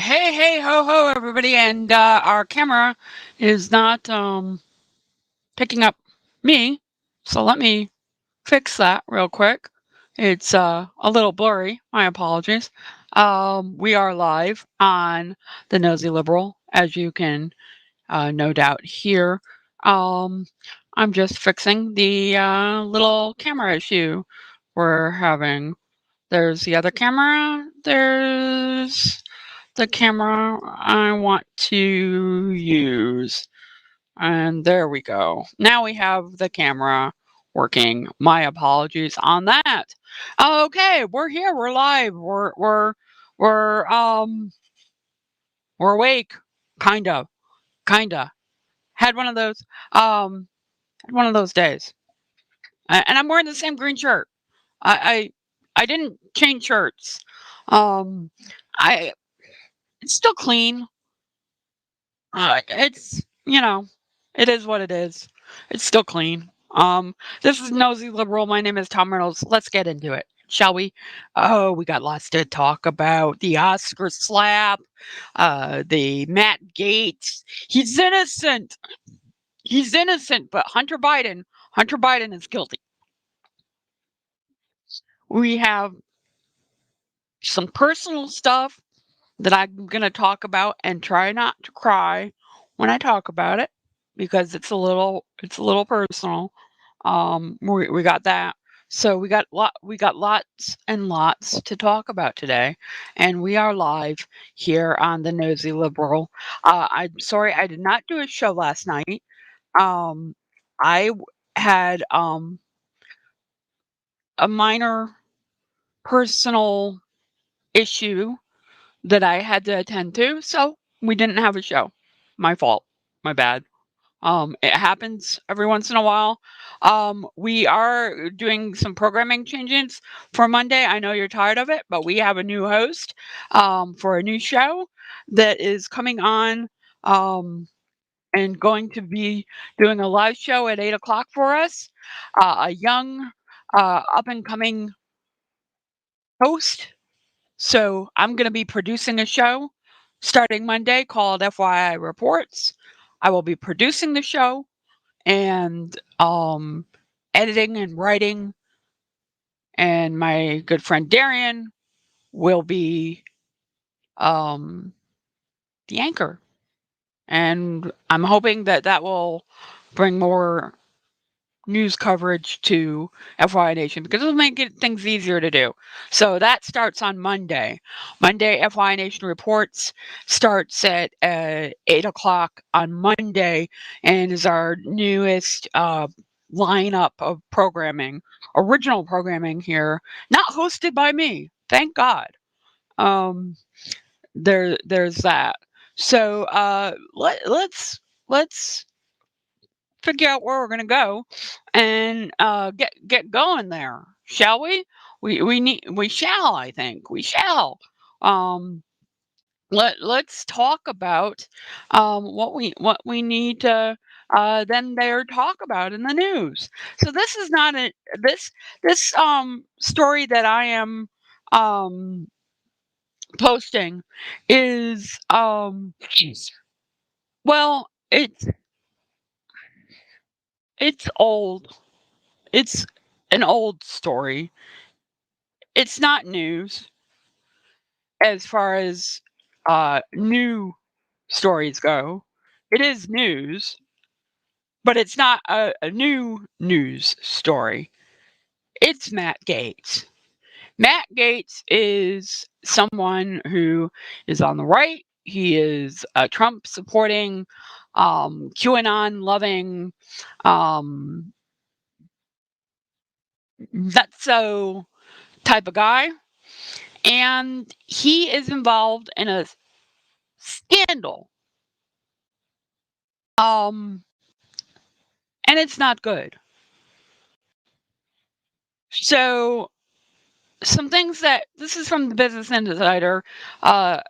Hey, hey, ho, ho, everybody. And our camera is not picking up me. So let me fix that real quick. It's a little blurry. My apologies. We are live on the Nosy Liberal, as you can no doubt hear. Um, I'm just fixing the little camera issue we're having. There's the other camera. There's the camera I want to use. And there we go. Now we have the camera working. My apologies on that. Okay, we're here. We're live. We're we're awake. Kinda. Had one of those um had one of those days. And I'm wearing the same green shirt. I didn't change shirts. Um I It's still clean. It's it is what it is. It's still clean. This is Nosy Liberal. My name is Tom Reynolds. Let's get into it, shall we? Oh, we got lots to talk about. The Oscar slap, the Matt Gates. He's innocent. He's innocent, but Hunter Biden is guilty. We have some personal stuff that I'm gonna talk about and try not to cry when I talk about it because it's a little personal. We got that. So we got lots and lots to talk about today, and we are live here on the Nosy Liberal. I'm sorry I did not do a show last night. Um, had a minor personal issue that I had to attend to, so we didn't have a show. My fault. My bad. It happens every once in a while. We are doing some programming changes for Monday. I know you're tired of it, but we have a new host for a new show that is coming on and going to be doing a live show at 8 o'clock for us. A young, up and coming host. So I'm going to be producing a show starting Monday called FYI Reports. I will be producing the show and editing and writing, and my good friend Darian will be um, the anchor. And I'm hoping that that will bring more news coverage to FYI Nation because it'll make things easier to do. So that starts on Monday. Monday, FYI Nation Reports starts at 8 o'clock on Monday and is our newest lineup of programming, original programming here, not hosted by me. Thank God. Um, there's that. So let's figure out where we're going to go and get going there, shall we? We shall. I think we shall. Um, let's talk about what we need to then there talk about in the news. So this is not a this story that I am um posting is well it's old. It's an old story. It's not news as far as new stories go. It is news, but it's not a new news story. It's Matt Gaetz. Matt Gaetz is someone who is on the right. He is a Trump supporting, QAnon loving, um, that's so type of guy. And he is involved in a scandal. Um, and it's not good. So some things that this is from the Business Insider. Uh,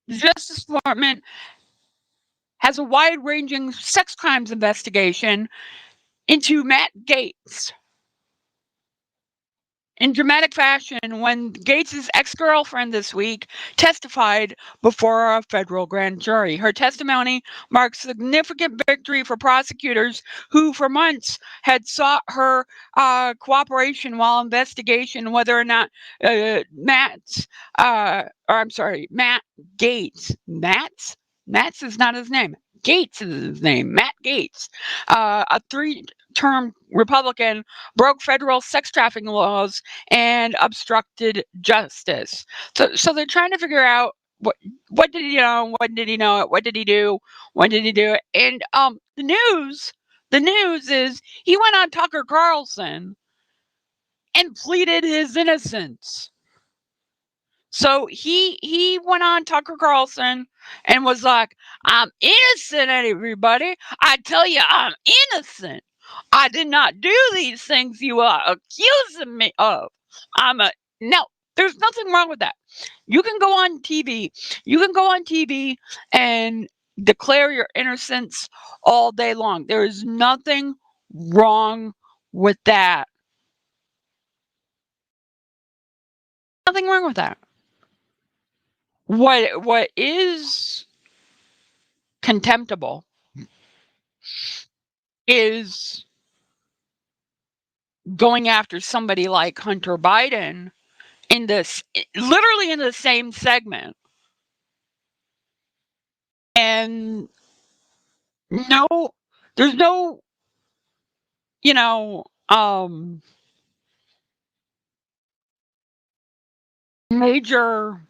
the Justice Department has a wide-ranging sex crimes investigation into Matt Gaetz in dramatic fashion when Gates' ex-girlfriend this week testified before a federal grand jury. Her testimony marks significant victory for prosecutors who, for months, had sought her cooperation while investigation whether or not Matt Gates, Matt's is not his name. Gates is his name, Matt Gates, a three-term Republican, broke federal sex trafficking laws and obstructed justice. So they're trying to figure out what did he know, when did he know it, what did he do, when did he do it, and the news is he went on Tucker Carlson and pleaded his innocence. So he went on Tucker Carlson and was like, "I'm innocent, everybody. I tell you, I'm innocent. I did not do these things you are accusing me of. No. There's nothing wrong with that. You can go on TV. You can go on TV and declare your innocence all day long. There is nothing wrong with that. Nothing wrong with that. What is contemptible is going after somebody like Hunter Biden literally in the same segment. And there's no, you know, major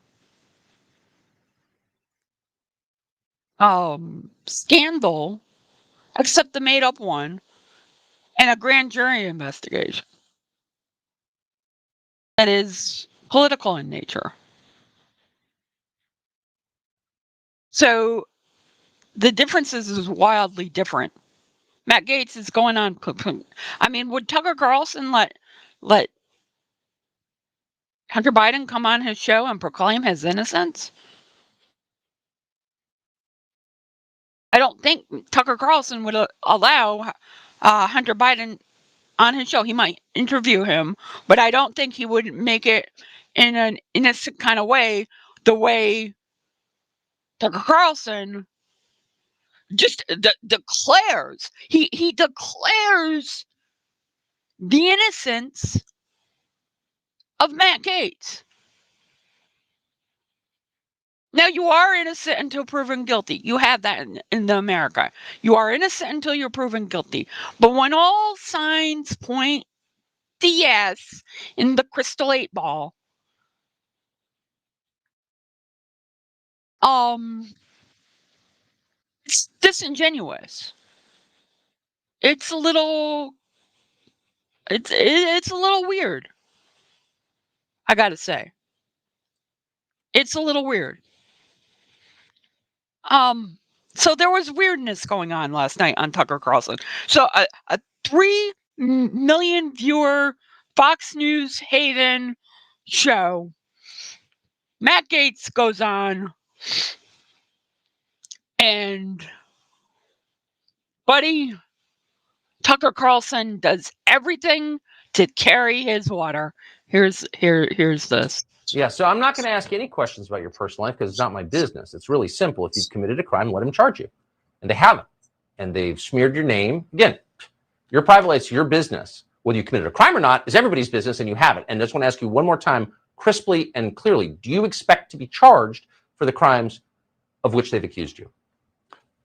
scandal except the made up one and a grand jury investigation that is political in nature. So the differences is wildly different. Matt Gates is going on. I mean, would Tucker Carlson let Hunter Biden come on his show and proclaim his innocence? I don't think Tucker Carlson would allow Hunter Biden on his show. He might interview him, but I don't think he would make it in an innocent kind of way, the way Tucker Carlson just declares. He declares the innocence of Matt Gaetz. Now, you are innocent until proven guilty. You have that in America. You are innocent until you're proven guilty. But when all signs point to yes in the crystal 8 ball, it's disingenuous. It's a little it's a little weird. I got to say. It's a little weird. So there was weirdness going on last night on Tucker Carlson. So a 3 million viewer Fox News Haven show. Matt Gaetz goes on and buddy Tucker Carlson does everything to carry his water. Here's this. Yeah, so I'm not going to ask any questions about your personal life because it's not my business. It's really simple. If you've committed a crime, let them charge you. And they haven't. And they've smeared your name. Again, your private life's your business. Whether you committed a crime or not is everybody's business, and you haven't. And I just want to ask you one more time, crisply and clearly, do you expect to be charged for the crimes of which they've accused you?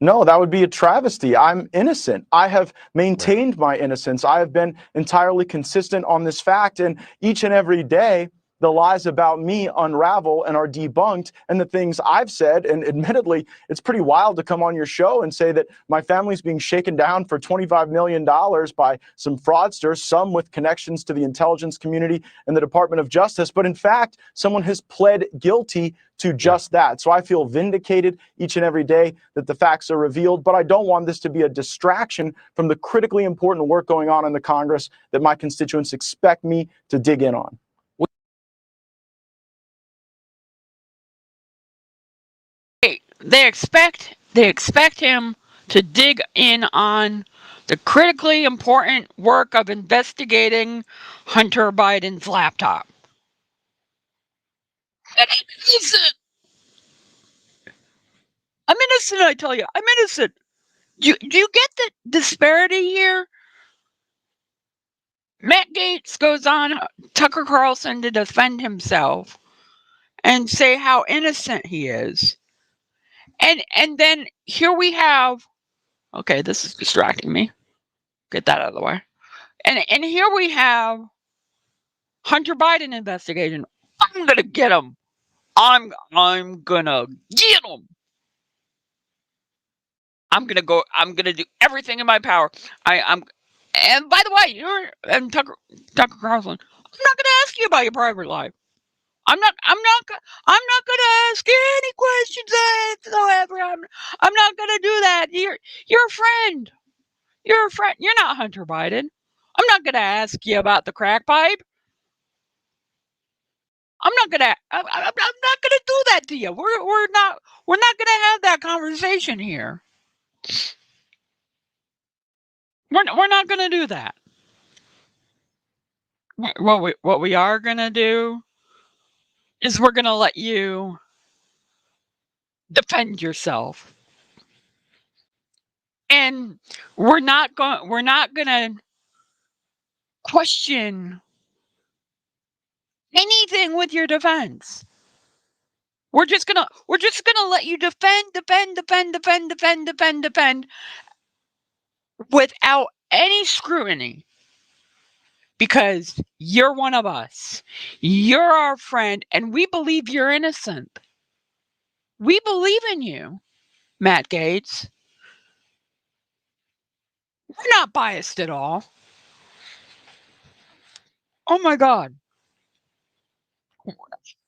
No, that would be a travesty. I'm innocent. I have maintained my innocence. I have been entirely consistent on this fact. And each and every day, the lies about me unravel and are debunked, and the things I've said. And admittedly, it's pretty wild to come on your show and say that my family's being shaken down for $25 million by some fraudsters, some with connections to the intelligence community and the Department of Justice. But in fact, someone has pled guilty to just that. So I feel vindicated each and every day that the facts are revealed, but I don't want this to be a distraction from the critically important work going on in the Congress that my constituents expect me to dig in on. They expect him to dig in on the critically important work of investigating Hunter Biden's laptop. And I'm innocent. I'm innocent, I tell you. I'm innocent. Do you get the disparity here? Matt Gaetz goes on Tucker Carlson to defend himself and say how innocent he is. And then here we have, okay, this is distracting me. Get that out of the way. And here we have Hunter Biden investigation. I'm gonna get him. I'm gonna get him. I'm gonna do everything in my power. I'm and by the way, Tucker Carlson, I'm not gonna ask you about your private life. I'm not gonna ask any questions whatsoever. I'm not gonna do that. You're a friend. You're a friend. You're not Hunter Biden. I'm not gonna ask you about the crack pipe. I'm not gonna do that to you. We're not gonna have that conversation here. We're not gonna do that. What we are gonna do is we're gonna let you defend yourself, and we're not gonna question anything with your defense. We're just gonna let you defend without any scrutiny, because you're one of us. You're our friend, and we believe you're innocent. We believe in you, Matt Gaetz. We're not biased at all. Oh my God.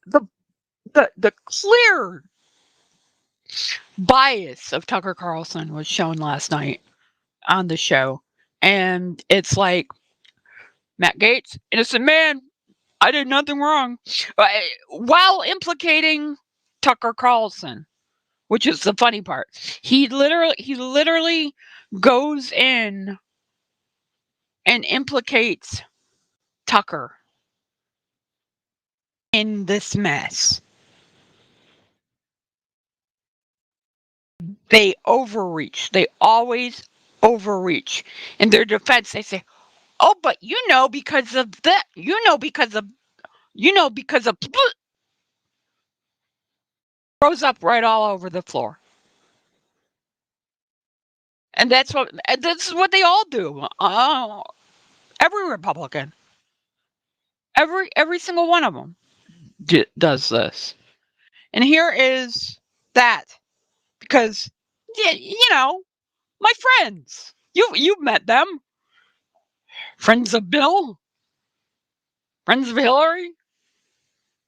The the clear bias of Tucker Carlson was shown last night on the show. And it's like, Matt Gaetz, innocent man, I did nothing wrong. While implicating Tucker Carlson, which is the funny part. He literally goes in and implicates Tucker in this mess. They overreach. They always overreach. In their defense, they say, "Oh, but because of that, because of," throws up right all over the floor. And this is what they all do. Every Republican, every single one of them does this. And here is that, because my friends, you've met them, friends of Bill, friends of Hillary,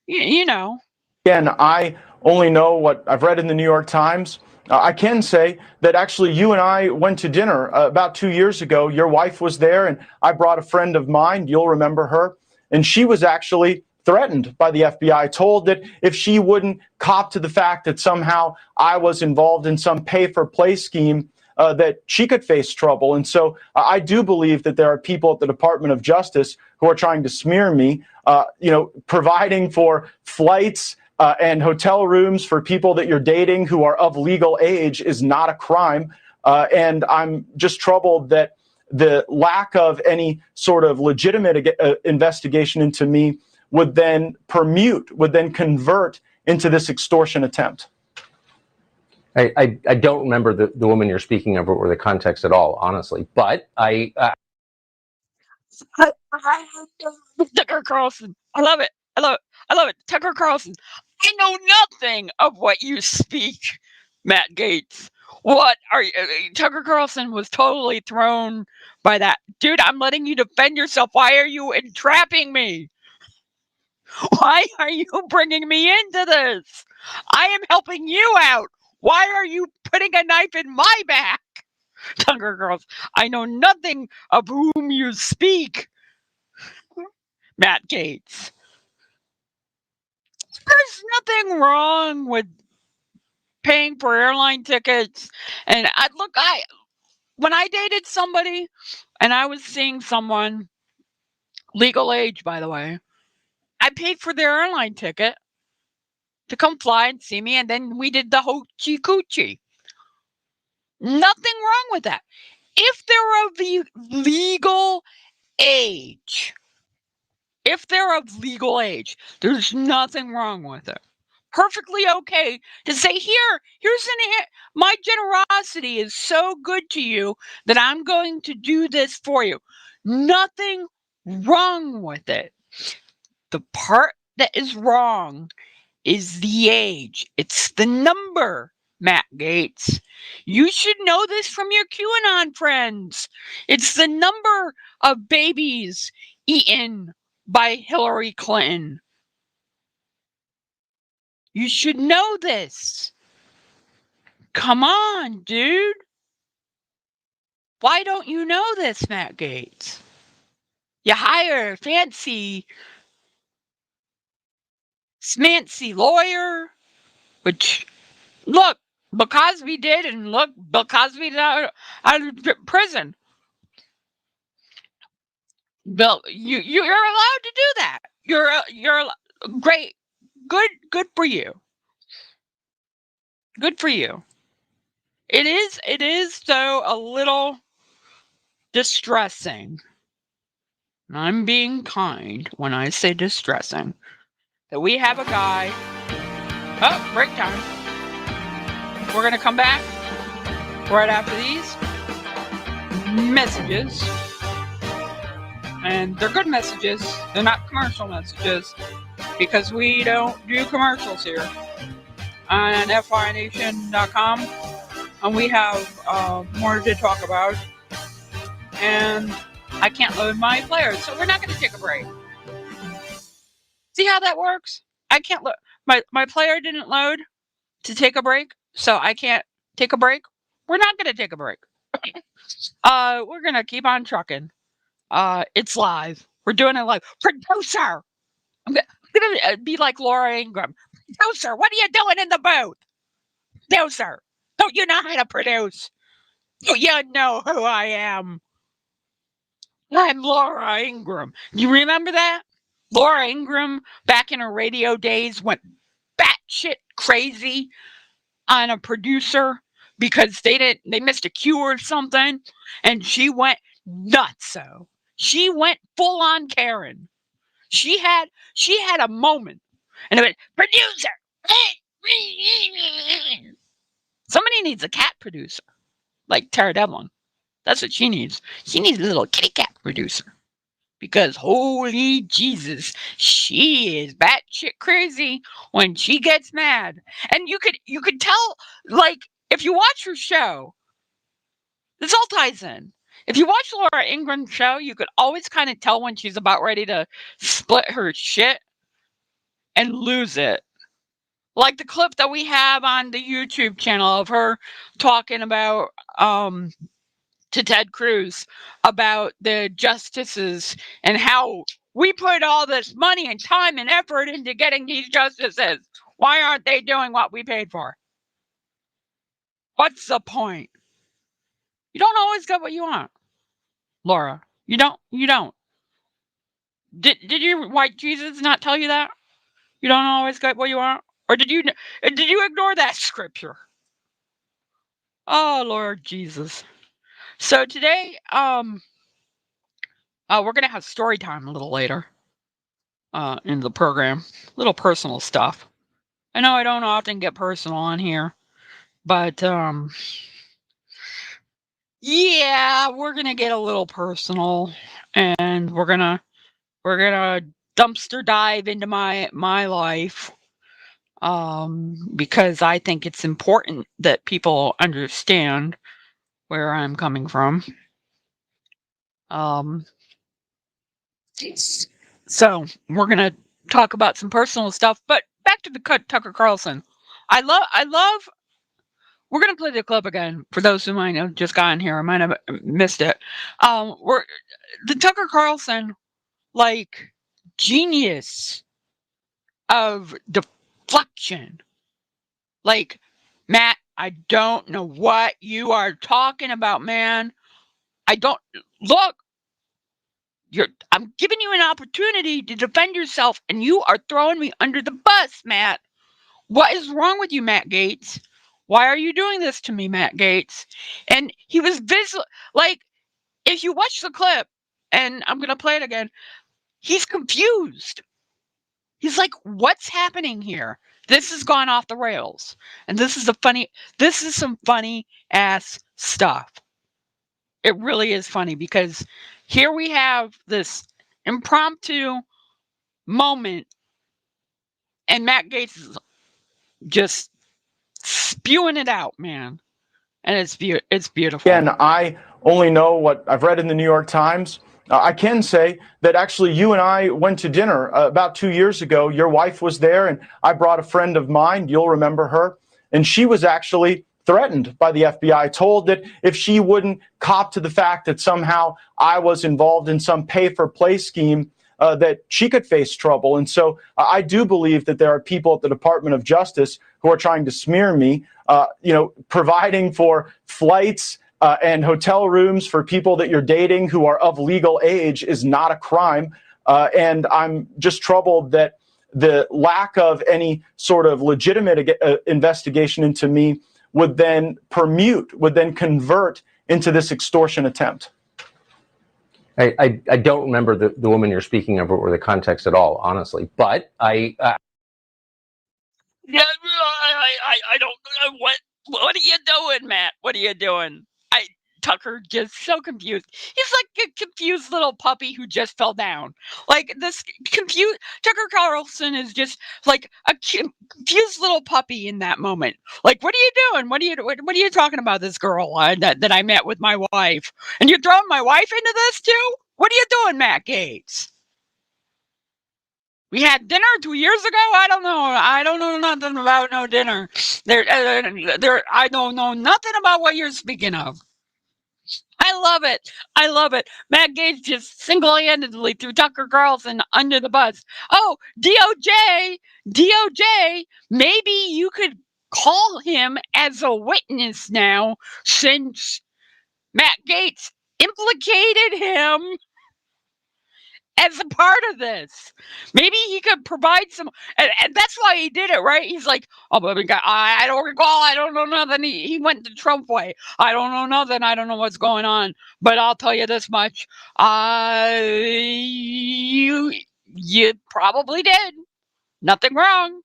you know. Again, I only know what I've read in the New York Times. I can say that actually you and I went to dinner about 2 years ago. Your wife was there, and I brought a friend of mine. You'll remember her. And she was actually threatened by the FBI, told that if she wouldn't cop to the fact that somehow I was involved in some pay-for-play scheme, that she could face trouble. And so I do believe that there are people at the Department of Justice who are trying to smear me, providing for flights and hotel rooms for people that you're dating who are of legal age is not a crime. And I'm just troubled that the lack of any sort of legitimate investigation into me would then convert into this extortion attempt. I don't remember the woman you're speaking of or the context at all, honestly. But Tucker Carlson. I love it. I love it. Tucker Carlson. I know nothing of what you speak, Matt Gaetz. What are you? Tucker Carlson was totally thrown by that. Dude, I'm letting you defend yourself. Why are you entrapping me? Why are you bringing me into this? I am helping you out. Why are you putting a knife in my back? Tucker Carlson, I know nothing of whom you speak, Matt Gaetz. There's nothing wrong with paying for airline tickets. And when I dated somebody and I was seeing someone, legal age, by the way, I paid for their airline ticket to come fly and see me, and then we did the hoochie coochie. Nothing wrong with that. If they're of the legal age, there's nothing wrong with it. Perfectly okay to say, my generosity is so good to you that I'm going to do this for you. Nothing wrong with it. The part that is wrong is the age. It's the number, Matt Gates. You should know this from your QAnon friends. It's the number of babies eaten by Hillary Clinton. You should know this. Come on, dude. Why don't you know this, Matt Gates? You hire a fancy, smancy lawyer, which, look, because we did, and look, because we got out of prison. Bill, you're allowed to do that. You're great. Good for you. Good for you. It is though a little distressing. And I'm being kind when I say distressing. That we have a guy. Oh, break time. We're gonna come back right after these messages. And they're good messages. They're not commercial messages. Because we don't do commercials here on FYNation.com. And we have more to talk about. And I can't load my player, so we're not going to take a break. See how that works? I can't load. My player didn't load to take a break, so I can't take a break. We're not going to take a break. We're going to keep on trucking. It's live. We're doing it live. Producer! I'm going to be like Laura Ingraham. Producer, what are you doing in the booth? Producer, don't you know how to produce? Do you know who I am? I'm Laura Ingraham. You remember that? Laura Ingraham, back in her radio days, went batshit crazy on a producer because they missed a cue or something, and she went nuts. So she went full on Karen. She had a moment, and it went, producer. Somebody needs a cat producer, like Tara Devlin. That's what she needs. She needs a little kitty cat producer. Because holy Jesus, she is batshit crazy when she gets mad. And you could tell, like, if you watch her show, this all ties in. If you watch Laura Ingram's show, you could always kind of tell when she's about ready to split her shit and lose it. Like the clip that we have on the YouTube channel of her talking about to Ted Cruz about the justices and how we put all this money and time and effort into getting these justices. Why aren't they doing what we paid for? What's the point? You don't always get what you want, Laura. You don't. Did your white Jesus not tell you that? You don't always get what you want? Or did you ignore that scripture? Oh, Lord Jesus. So today, we're gonna have story time a little later in the program. Little personal stuff. I know I don't often get personal on here, but yeah, we're gonna get a little personal, and we're gonna dumpster dive into my life, because I think it's important that people understand where I'm coming from. So we're gonna talk about some personal stuff, but back to the Tucker Carlson. I love. We're gonna play the clip again for those who might have just gotten here. I might have missed it. We're the Tucker Carlson, like, genius of deflection. Like, Matt, I don't know what you are talking about, man. I don't look. I'm giving you an opportunity to defend yourself, and you are throwing me under the bus, Matt. What is wrong with you, Matt Gaetz? Why are you doing this to me, Matt Gaetz? And he was like, if you watch the clip, and I'm gonna play it again, he's confused. He's like, what's happening here? This has gone off the rails. And this is some funny ass stuff. It really is funny because here we have this impromptu moment, and Matt Gaetz is just spewing it out, man. And it's beautiful. Again, I only know what I've read in the New York Times. I can say that actually you and I went to dinner about 2 years ago. Your wife was there, and I brought a friend of mine. You'll remember her. And she was actually threatened by the FBI, told that if she wouldn't cop to the fact that somehow I was involved in some pay-for-play scheme, that she could face trouble. And so I do believe that there are people at the Department of Justice who are trying to smear me, providing for flights and hotel rooms for people that you're dating who are of legal age is not a crime. And I'm just troubled that the lack of any sort of legitimate investigation into me would then convert into this extortion attempt. I don't remember the woman you're speaking of or the context at all, honestly. But yeah, I don't. What are you doing, Matt? What are you doing? Tucker just so confused. He's like a confused little puppy who just fell down. Like this confused Tucker Carlson is just like a confused little puppy in that moment. Like, what are you doing? What are you talking about? This girl that I met with my wife, and you're throwing my wife into this too? What are you doing, Matt Gaetz? We had dinner 2 years ago. I don't know. I don't know nothing about no dinner. I don't know nothing about what you're speaking of. I love it. I love it. Matt Gaetz just single-handedly threw Tucker Carlson under the bus. Oh, DOJ, maybe you could call him as a witness now since Matt Gaetz implicated him as a part of this. Maybe he could provide some, and that's why he did it, right? He's like, oh, but I don't recall, I don't know nothing. He went the Trump way. I don't know nothing. I don't know what's going on. But I'll tell you this much: you probably did. Nothing wrong.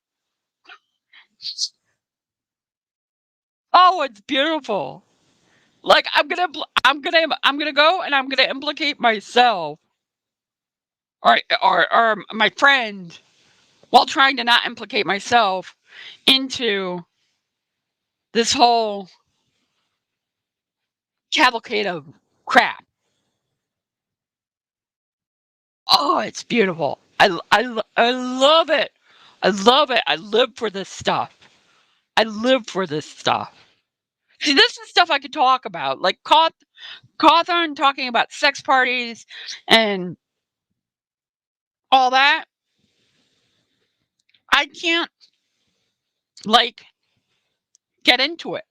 Oh, it's beautiful. Like I'm gonna go and I'm gonna implicate myself or my friend, while trying to not implicate myself into this whole cavalcade of crap. Oh, it's beautiful. I love it. I love it. I live for this stuff. See, this is stuff I could talk about. Like Cawthorn talking about sex parties and all that. I can't, get into it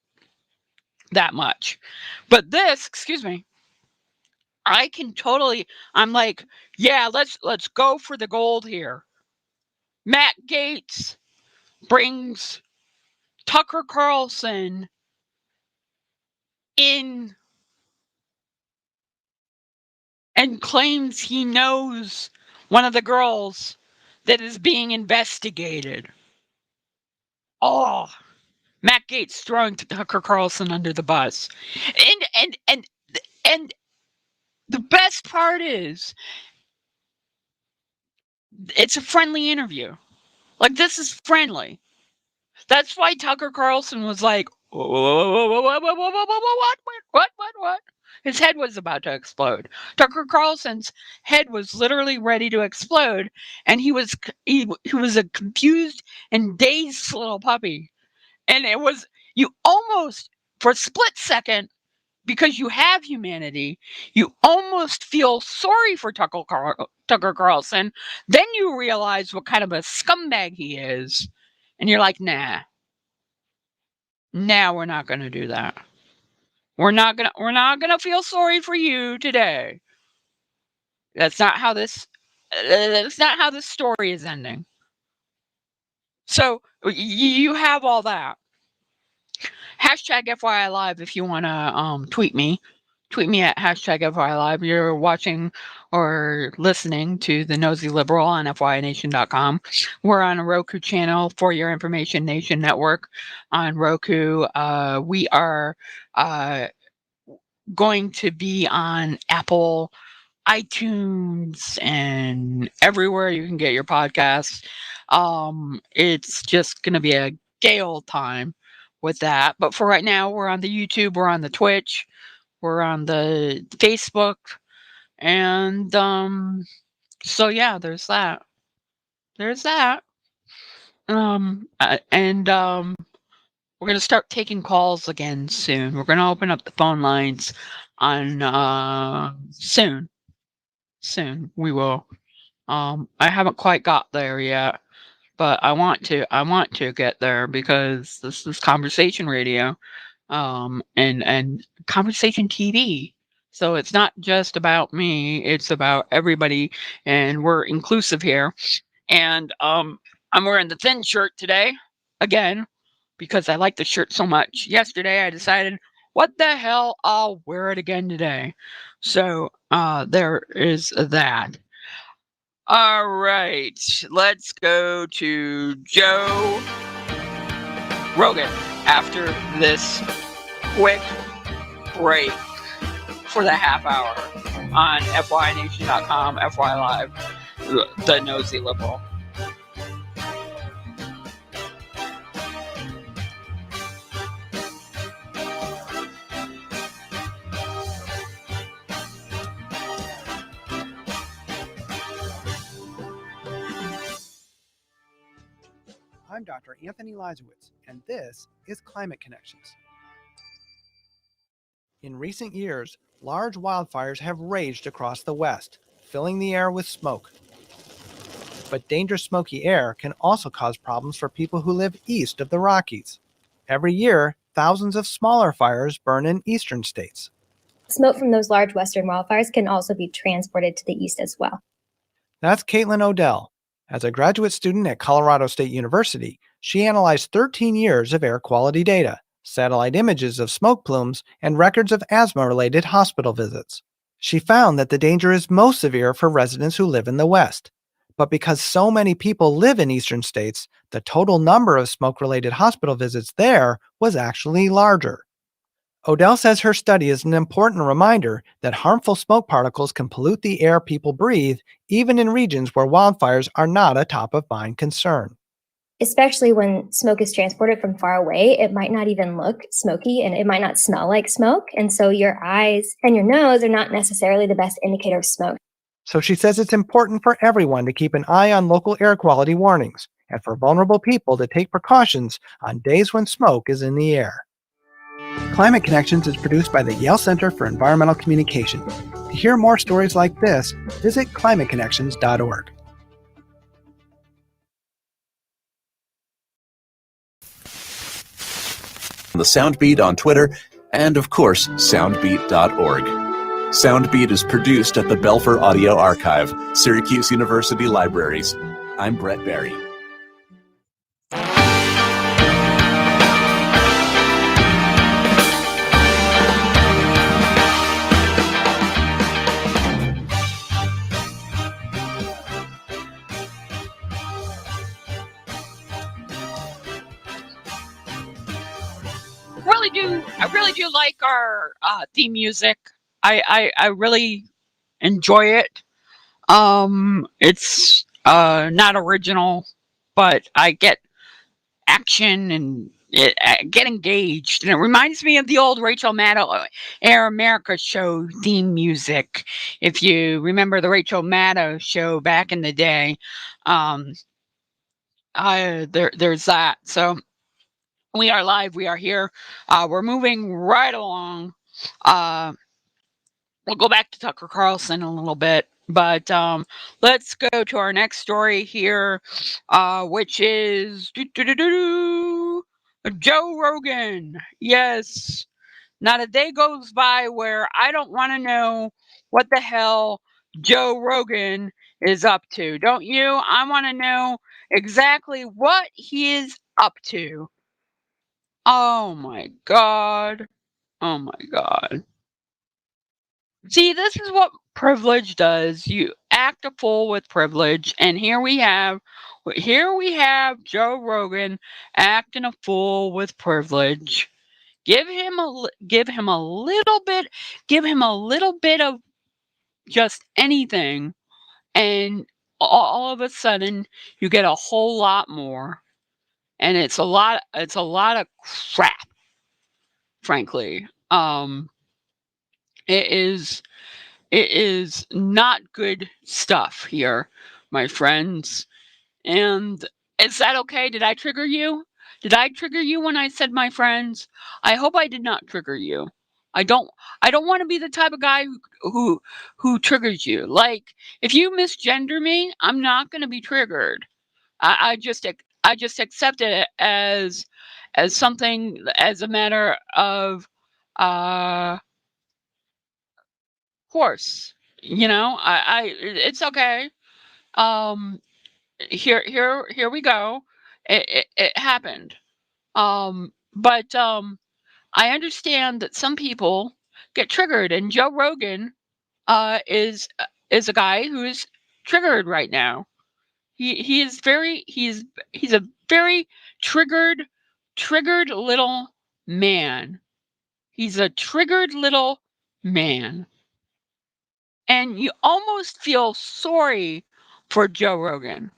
that much. But this, excuse me, I can totally, I'm like, yeah, let's go for the gold here. Matt Gaetz brings Tucker Carlson in and claims he knows one of the girls that is being investigated. Oh, Matt Gaetz throwing Tucker Carlson under the bus. And the best part is it's a friendly interview. Like, this is friendly. That's why Tucker Carlson was like, what? His head was about to explode. Tucker Carlson's head was literally ready to explode, and he was a confused and dazed little puppy. And it was, you almost, for a split second, because you have humanity, you almost feel sorry for Tucker Carlson. Then you realize what kind of a scumbag he is. And you're like, nah, we're not going to do that. We're not gonna feel sorry for you today. That's not how this. That's not how this story is ending. So you have all that. Hashtag FYI Live if you want to tweet me. Tweet me at hashtag FYI Live. You're watching or listening to the Nosey Liberal on FYNation.com. We're on a Roku channel for your information Nation Network on Roku. We are going to be on Apple, iTunes, and everywhere you can get your podcasts. It's just going to be a gay old time with that. But for right now, we're on the YouTube, we're on the Twitch, we're on the Facebook, and so yeah, there's that. There's that. And we're gonna start taking calls again soon. We're gonna open up the phone lines on soon. Soon we will. I haven't quite got there yet, but I want to. I want to get there because this is conversation radio, and conversation TV. So it's not just about me; it's about everybody, and we're inclusive here. And I'm wearing the thin shirt today again because I like the shirt so much. Yesterday I decided, what the hell, I'll wear it again today. So there is that. All right, let's go to Joe Rogan after this quick break for the half hour on FYNation.com, FY Live, the Nosey Liberal. I'm Dr. Anthony Lizowitz, and this is Climate Connections. In recent years, large wildfires have raged across the West, filling the air with smoke. But dangerous smoky air can also cause problems for people who live east of the Rockies. Every year, thousands of smaller fires burn in eastern states. Smoke from those large western wildfires can also be transported to the east as well. That's Caitlin Odell. As a graduate student at Colorado State University, she analyzed 13 years of air quality data, satellite images of smoke plumes, and records of asthma-related hospital visits. She found that the danger is most severe for residents who live in the West. But because so many people live in eastern states, the total number of smoke-related hospital visits there was actually larger. Odell says her study is an important reminder that harmful smoke particles can pollute the air people breathe, even in regions where wildfires are not a top-of-mind concern. Especially when smoke is transported from far away, it might not even look smoky and it might not smell like smoke. And so your eyes and your nose are not necessarily the best indicator of smoke. So she says it's important for everyone to keep an eye on local air quality warnings and for vulnerable people to take precautions on days when smoke is in the air. Climate Connections is produced by the Yale Center for Environmental Communication. To hear more stories like this, visit climateconnections.org. The Soundbeat on Twitter, and of course, soundbeat.org. Soundbeat is produced at the Belfer Audio Archive, Syracuse University Libraries. I'm Brett Barry. I really do like our theme music. I really enjoy it. It's not original, but I get action and I get engaged, and it reminds me of the old Rachel Maddow Air America show theme music. If you remember the Rachel Maddow show back in the day, there's that. So we are live. We are here. We're moving right along. We'll go back to Tucker Carlson a little bit, but let's go to our next story here, which is Joe Rogan. Yes, Not a day goes by where I don't want to know what the hell Joe Rogan is up to. Don't you? I want to know exactly what he is up to. Oh my God. Oh my God. See, this is what privilege does. You act a fool with privilege, and here we have Joe Rogan acting a fool with privilege. Give him a little bit of just anything, and all of a sudden you get a whole lot more. And it's a lot of crap, frankly. It is not good stuff here, my friends. And is that okay? Did I trigger you? Did I trigger you when I said my friends? I hope I did not trigger you. I don't want to be the type of guy who triggers you. Like, if you misgender me, I'm not going to be triggered. I just accept it as something, as a matter of course. It's okay. Um here we go. It happened. But I understand that some people get triggered, and Joe Rogan is a guy who is triggered right now. He is very he's a very triggered little man. He's a triggered little man. And you almost feel sorry for Joe Rogan.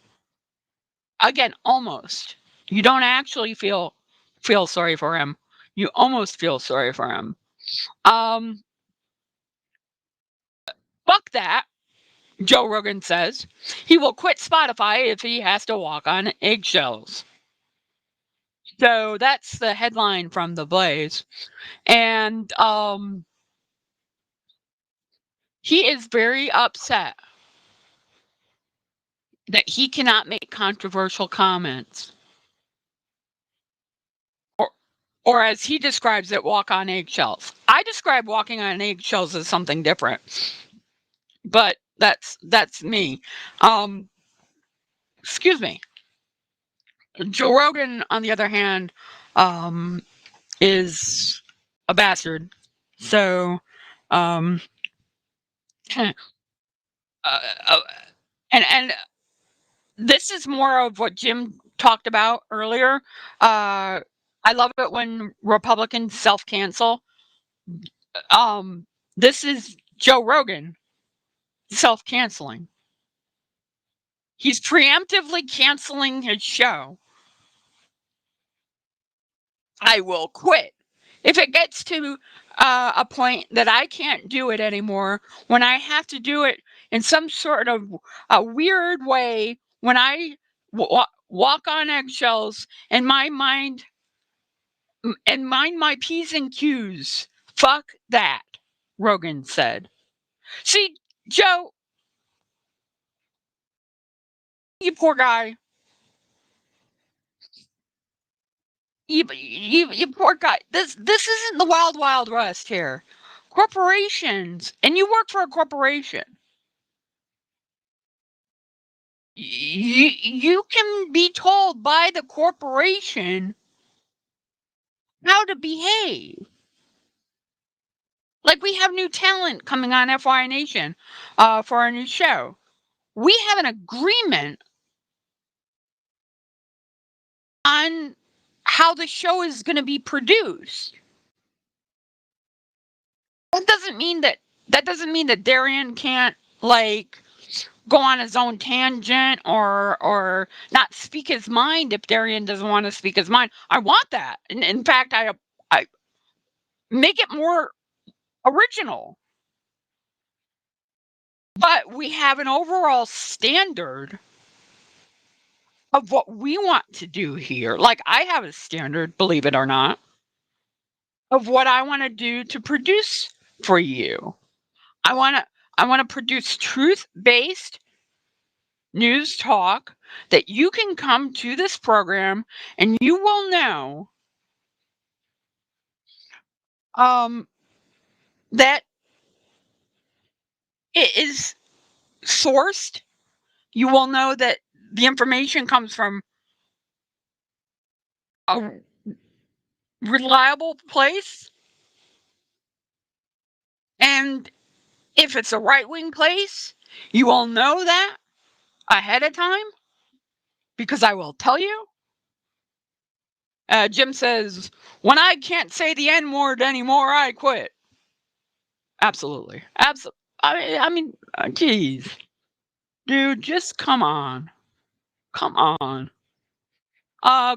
Again, almost. You don't actually feel sorry for him. You almost feel sorry for him. Fuck that, Joe Rogan says. He will quit Spotify if he has to walk on eggshells. So that's the headline from The Blaze. And he is very upset that he cannot make controversial comments. Or as he describes it, walk on eggshells. I describe walking on eggshells as something different. But that's me. Excuse me. Joe Rogan, on the other hand, is a bastard. So, um, uh, and this is more of what Jim talked about earlier. I love it when Republicans self-cancel. This is Joe Rogan self-canceling. He's preemptively canceling his show. I will quit. If it gets to a point that I can't do it anymore, when I have to do it in some sort of a weird way, when I walk on eggshells and my mind and mind my P's and Q's, fuck that, Rogan said. See, Joe, you poor guy. You poor guy. This isn't the wild wild west here. Corporations, and you work for a corporation. You can be told by the corporation how to behave. Like, we have new talent coming on FY Nation for our new show. We have an agreement on how the show is going to be produced. That doesn't mean that Darian can't, like, go on his own tangent or not speak his mind if Darian doesn't want to speak his mind. I want that. And in fact, I make it more original. But we have an overall standard of what we want to do here. Like, I have a standard, believe it or not, of what I want to do to produce for you. I want to produce truth-based news talk that you can come to this program and you will know that it is sourced, you will know that the information comes from a reliable place. And if it's a right-wing place, you will know that ahead of time because I will tell you. Jim says, when I can't say the N-word anymore, I quit. Absolutely. Absolutely. I mean, geez. Dude, just come on. Come on.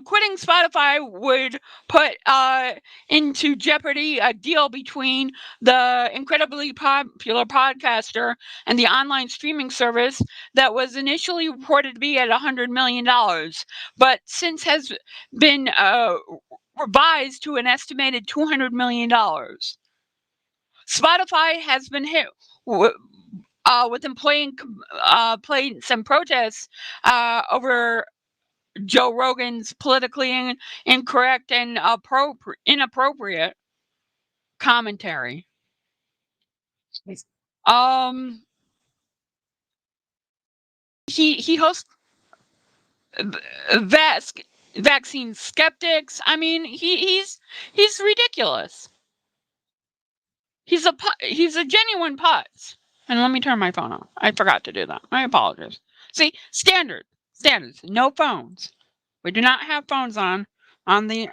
Quitting Spotify would put into jeopardy a deal between the incredibly popular podcaster and the online streaming service that was initially reported to be at $100 million, but since has been revised to an estimated $200 million. Spotify has been hit with them playing some protests over Joe Rogan's politically incorrect and inappropriate commentary. He hosts vaccine skeptics. I mean, he's ridiculous. He's a genuine putz. And let me turn my phone on. I forgot to do that. My apologies. See, standards. No phones. We do not have phones on the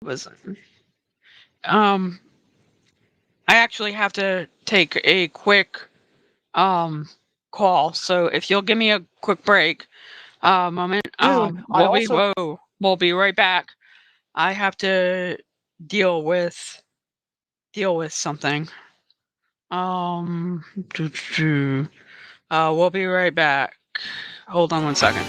was I actually have to take a quick call, so if you'll give me a quick break moment, we'll be right back. I have to deal with something. We'll be right back. Hold on one second.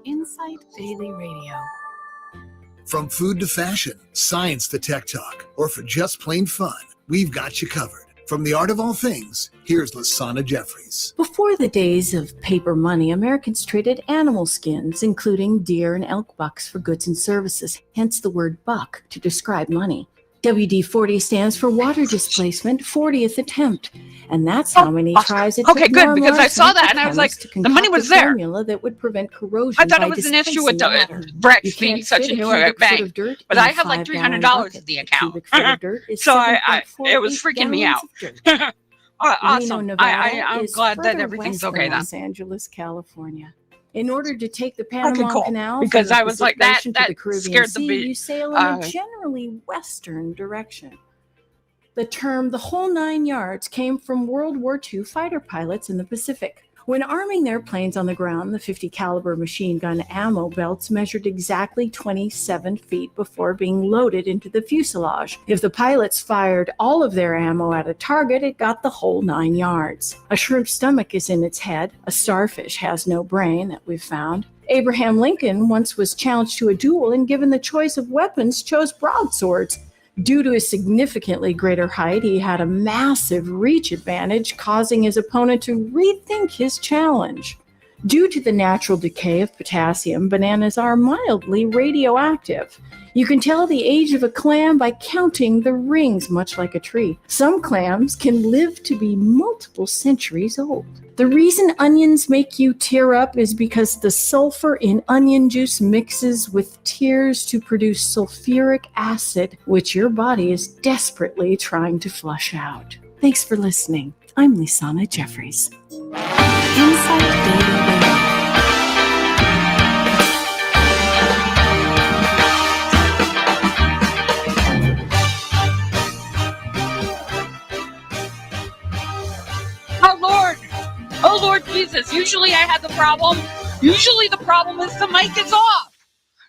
Insight Daily Radio. From food to fashion, science to tech talk, or for just plain fun, we've got you covered. From the art of all things, here's Lasana Jeffries. Before the days of paper money, Americans traded animal skins, including deer and elk bucks, for goods and services, hence the word buck to describe money. WD-40 stands for water displacement 40th attempt, and that's how many tries it took. Okay, good, because I saw that and I was like, the money was there. Formula that would prevent corrosion. I thought it was an issue with the Brex being such a new bank, but I have like $300 in the account, so it was freaking me out. Awesome. I'm glad that everything's okay then. Los Angeles, California. In order to take the Panama Canal, because I was like that to the Caribbean Sea, you sail in a generally western direction. The term "the whole 9 yards" came from World War II fighter pilots in the Pacific. When arming their planes on the ground, the 50 caliber machine gun ammo belts measured exactly 27 feet before being loaded into the fuselage. If the pilots fired all of their ammo at a target, it got the whole 9 yards. A shrimp's stomach is in its head. A starfish has no brain, that we've found. Abraham Lincoln once was challenged to a duel and given the choice of weapons, chose broadswords. Due to his significantly greater height, he had a massive reach advantage, causing his opponent to rethink his challenge. Due to the natural decay of potassium, bananas are mildly radioactive. You can tell the age of a clam by counting the rings, much like a tree. Some clams can live to be multiple centuries old. The reason onions make you tear up is because the sulfur in onion juice mixes with tears to produce sulfuric acid, which your body is desperately trying to flush out. Thanks for listening. I'm Lasana Jeffries. Insight Daily Radio. Oh Lord Jesus, usually I had the problem. Usually the problem is the mic is off.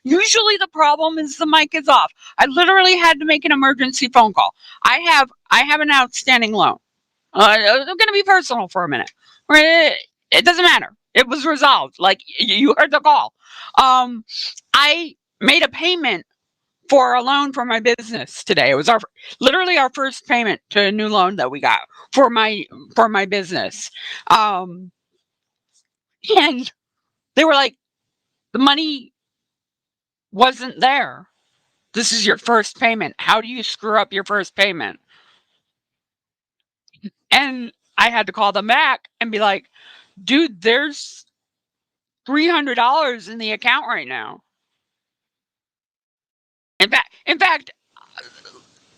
Usually the problem is the mic is off. I literally had to make an emergency phone call. I have an outstanding loan. I'm going to be personal for a minute. It doesn't matter. It was resolved. Like you heard the call. I made a payment for a loan for my business today. It was literally our first payment to a new loan that we got for my business. And they were like, the money wasn't there. This is your first payment. How do you screw up your first payment? And I had to call them back and be like, dude, there's $300 in the account right now. In fact,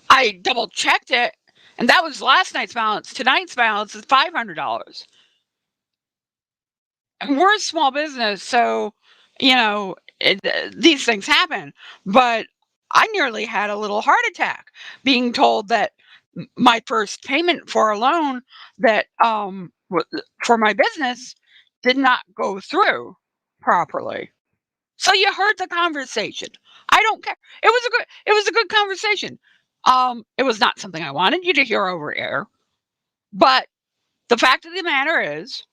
I double checked it, and that was last night's balance. Tonight's balance is $500. And we're a small business, so these things happen. But I nearly had a little heart attack being told that my first payment for a loan that for my business did not go through properly. So you heard the conversation. I don't care. It was a good conversation. It was not something I wanted you to hear over air, but the fact of the matter is,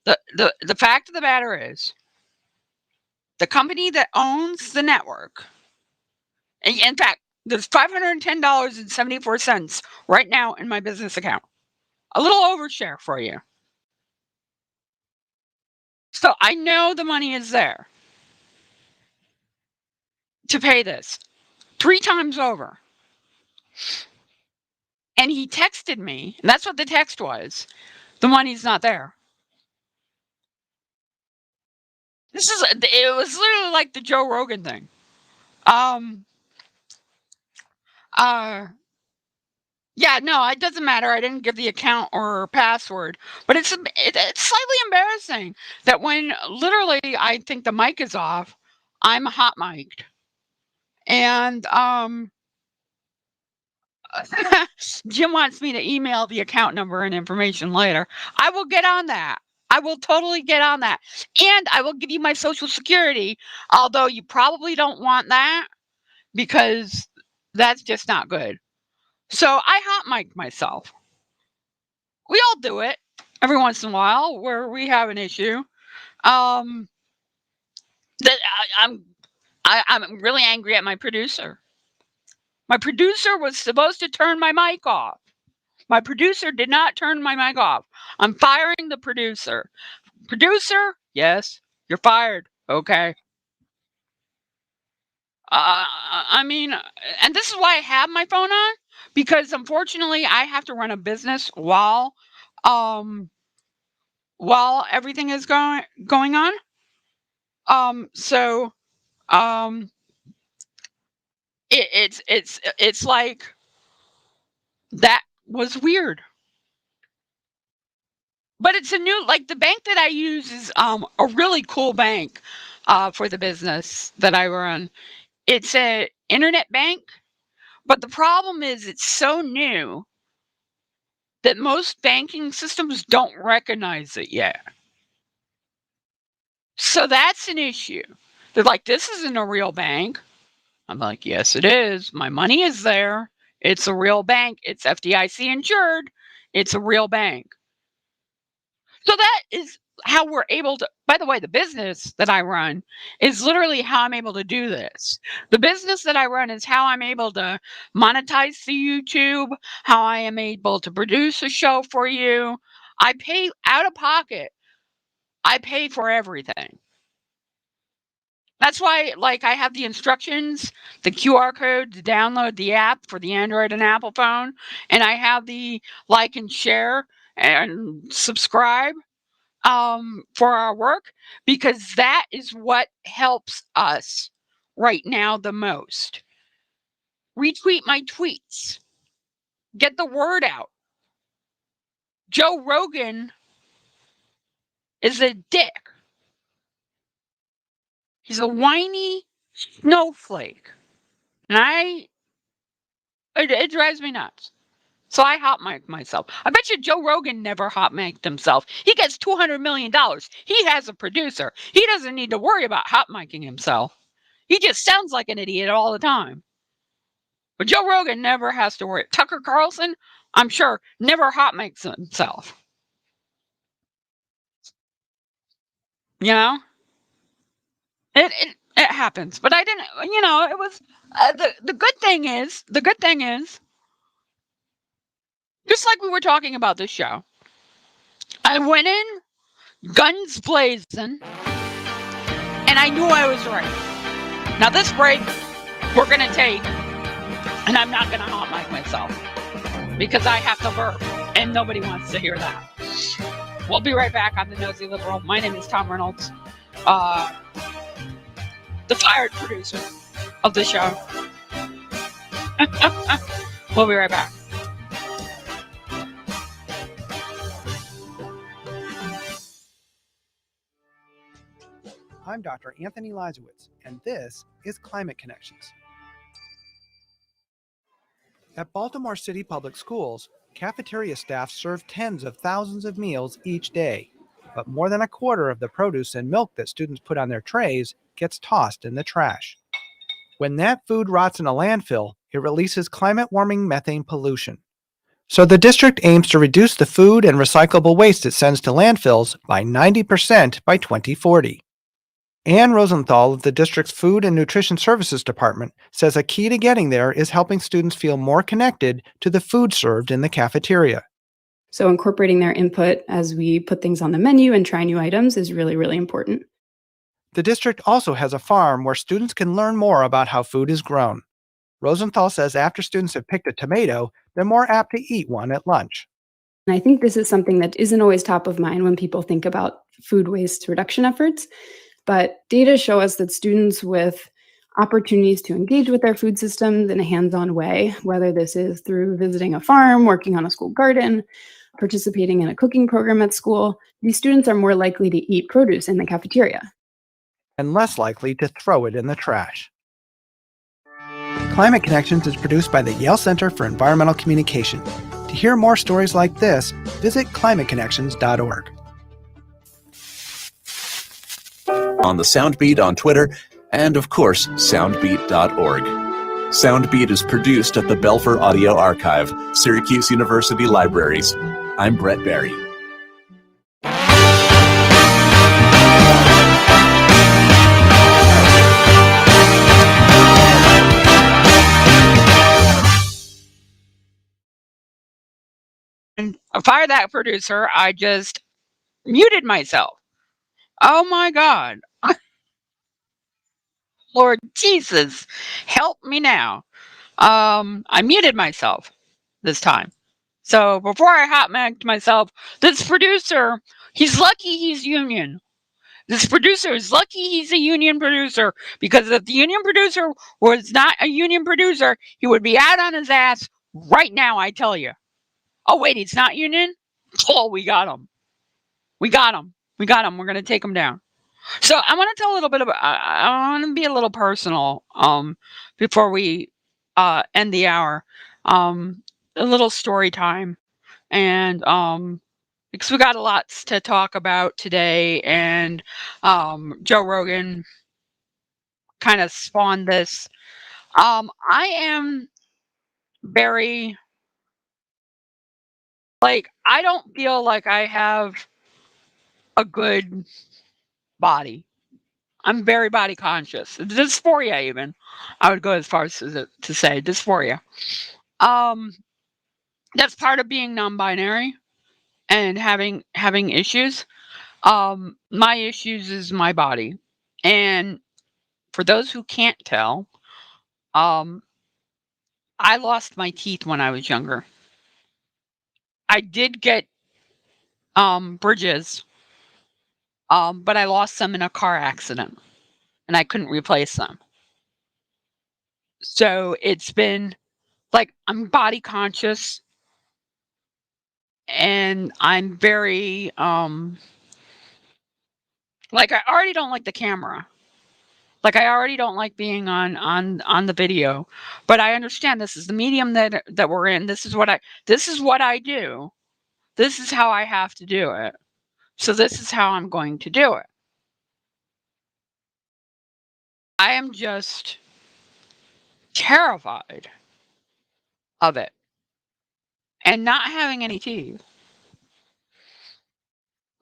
the fact of the matter is, the company that owns the network, and in fact, there's $510.74 right now in my business account. A little overshare for you. So I know the money is there to pay this 3 times over. And he texted me, and that's what the text was. The money's not there. It was literally like the Joe Rogan thing. Yeah, no, it doesn't matter. I didn't give the account or password, but it's slightly embarrassing that when literally I think the mic is off, I'm hot mic'd. And Jim wants me to email the account number and information later. I will get on that. I will totally get on that. And I will give you my social security, although you probably don't want that because that's just not good. So I hot mic myself. We all do it every once in a while where we have an issue. That I'm really angry at my producer. My producer was supposed to turn my mic off. My producer did not turn my mic off. I'm firing the producer. Producer, yes, you're fired. Okay. I mean, and this is why I have my phone on, because unfortunately I have to run a business while everything is going on. So it's like that was weird. But it's a new, like, the bank that I use is a really cool bank for the business that I run. It's a internet bank, but the problem is it's so new that most banking systems don't recognize it yet. So that's an issue. They're like, this isn't a real bank. I'm like, yes, it is. My money is there. It's a real bank. It's FDIC insured. It's a real bank. So that is how we're able to, by the way, the business that I run is literally how I'm able to do this. The business that I run is how I'm able to monetize the YouTube, how I am able to produce a show for you. I pay out of pocket. I pay for everything. That's why, like, I have the instructions, the QR code to download the app for the Android and Apple phone, and I have the like and share and subscribe for our work, because that is what helps us right now the most. Retweet my tweets. Get the word out. Joe Rogan is a dick. He's a whiny snowflake. And it drives me nuts. So I hot mic'd myself. I bet you Joe Rogan never hot mic'd himself. He gets $200 million. He has a producer. He doesn't need to worry about hot micing himself. He just sounds like an idiot all the time. But Joe Rogan never has to worry. Tucker Carlson, I'm sure, never hot mics himself. You know? It happens. But I didn't, it was, the good thing is, just like we were talking about this show, I went in guns blazing, and I knew I was right. Now this break, we're going to take, and I'm not going to hot mic myself because I have to burp, and nobody wants to hear that. We'll be right back on the Nosey Liberal. My name is Tom Reynolds, the fired producer of the show. We'll be right back. I'm Dr. Anthony Lizowitz, and this is Climate Connections. At Baltimore City Public Schools, cafeteria staff serve tens of thousands of meals each day, but more than a quarter of the produce and milk that students put on their trays gets tossed in the trash. When that food rots in a landfill, it releases climate-warming methane pollution. So the district aims to reduce the food and recyclable waste it sends to landfills by 90% by 2040. Ann Rosenthal of the district's Food and Nutrition Services Department says a key to getting there is helping students feel more connected to the food served in the cafeteria. So incorporating their input as we put things on the menu and try new items is really, really important. The district also has a farm where students can learn more about how food is grown. Rosenthal says after students have picked a tomato, they're more apt to eat one at lunch. And I think this is something that isn't always top of mind when people think about food waste reduction efforts. But data show us that students with opportunities to engage with their food systems in a hands-on way, whether this is through visiting a farm, working on a school garden, participating in a cooking program at school, these students are more likely to eat produce in the cafeteria. And less likely to throw it in the trash. Climate Connections is produced by the Yale Center for Environmental Communication. To hear more stories like this, visit climateconnections.org. On the Soundbeat on Twitter, and of course, soundbeat.org. Soundbeat is produced at the Belfer Audio Archive, Syracuse University Libraries. I'm Brett Barry. And fire that producer, I just muted myself. Oh my God. Lord Jesus, help me now. I muted myself this time. So before I hot mic'd myself, this producer, he's lucky he's union. This producer is lucky he's a union producer, because if the union producer was not a union producer, he would be out on his ass right now, I tell you. Oh, wait, he's not union? Oh, we got him. We got him. We got him. We're going to take him down. So I want to tell a little bit about, I want to be a little personal before we end the hour. A little story time. And because we got lots to talk about today, and Joe Rogan kind of spawned this. I am very, I don't feel like I have a good body. I'm very body conscious. Dysphoria, even. I would go as far as to say dysphoria. That's part of being non-binary and having issues. My issues is my body, and for those who can't tell, I lost my teeth when I was younger. I did get bridges, but I lost them in a car accident, and I couldn't replace them. So it's been I'm body conscious, and I'm very I already don't like the camera. Like, I already don't like being on the video, but I understand this is the medium that we're in. This is what I do. This is how I have to do it. So this is how I'm going to do it. I am just terrified of it. And not having any teeth.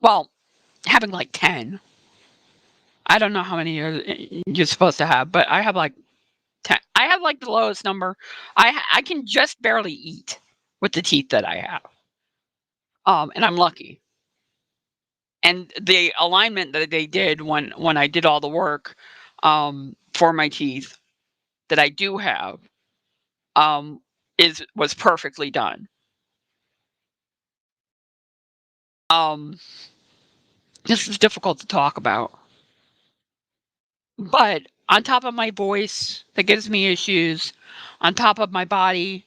Well, having like 10. I don't know how many you're supposed to have, but I have like 10. I have like the lowest number. I can just barely eat with the teeth that I have. And I'm lucky. And the alignment that they did when I did all the work for my teeth that I do have was perfectly done. This is difficult to talk about. But on top of my voice that gives me issues, on top of my body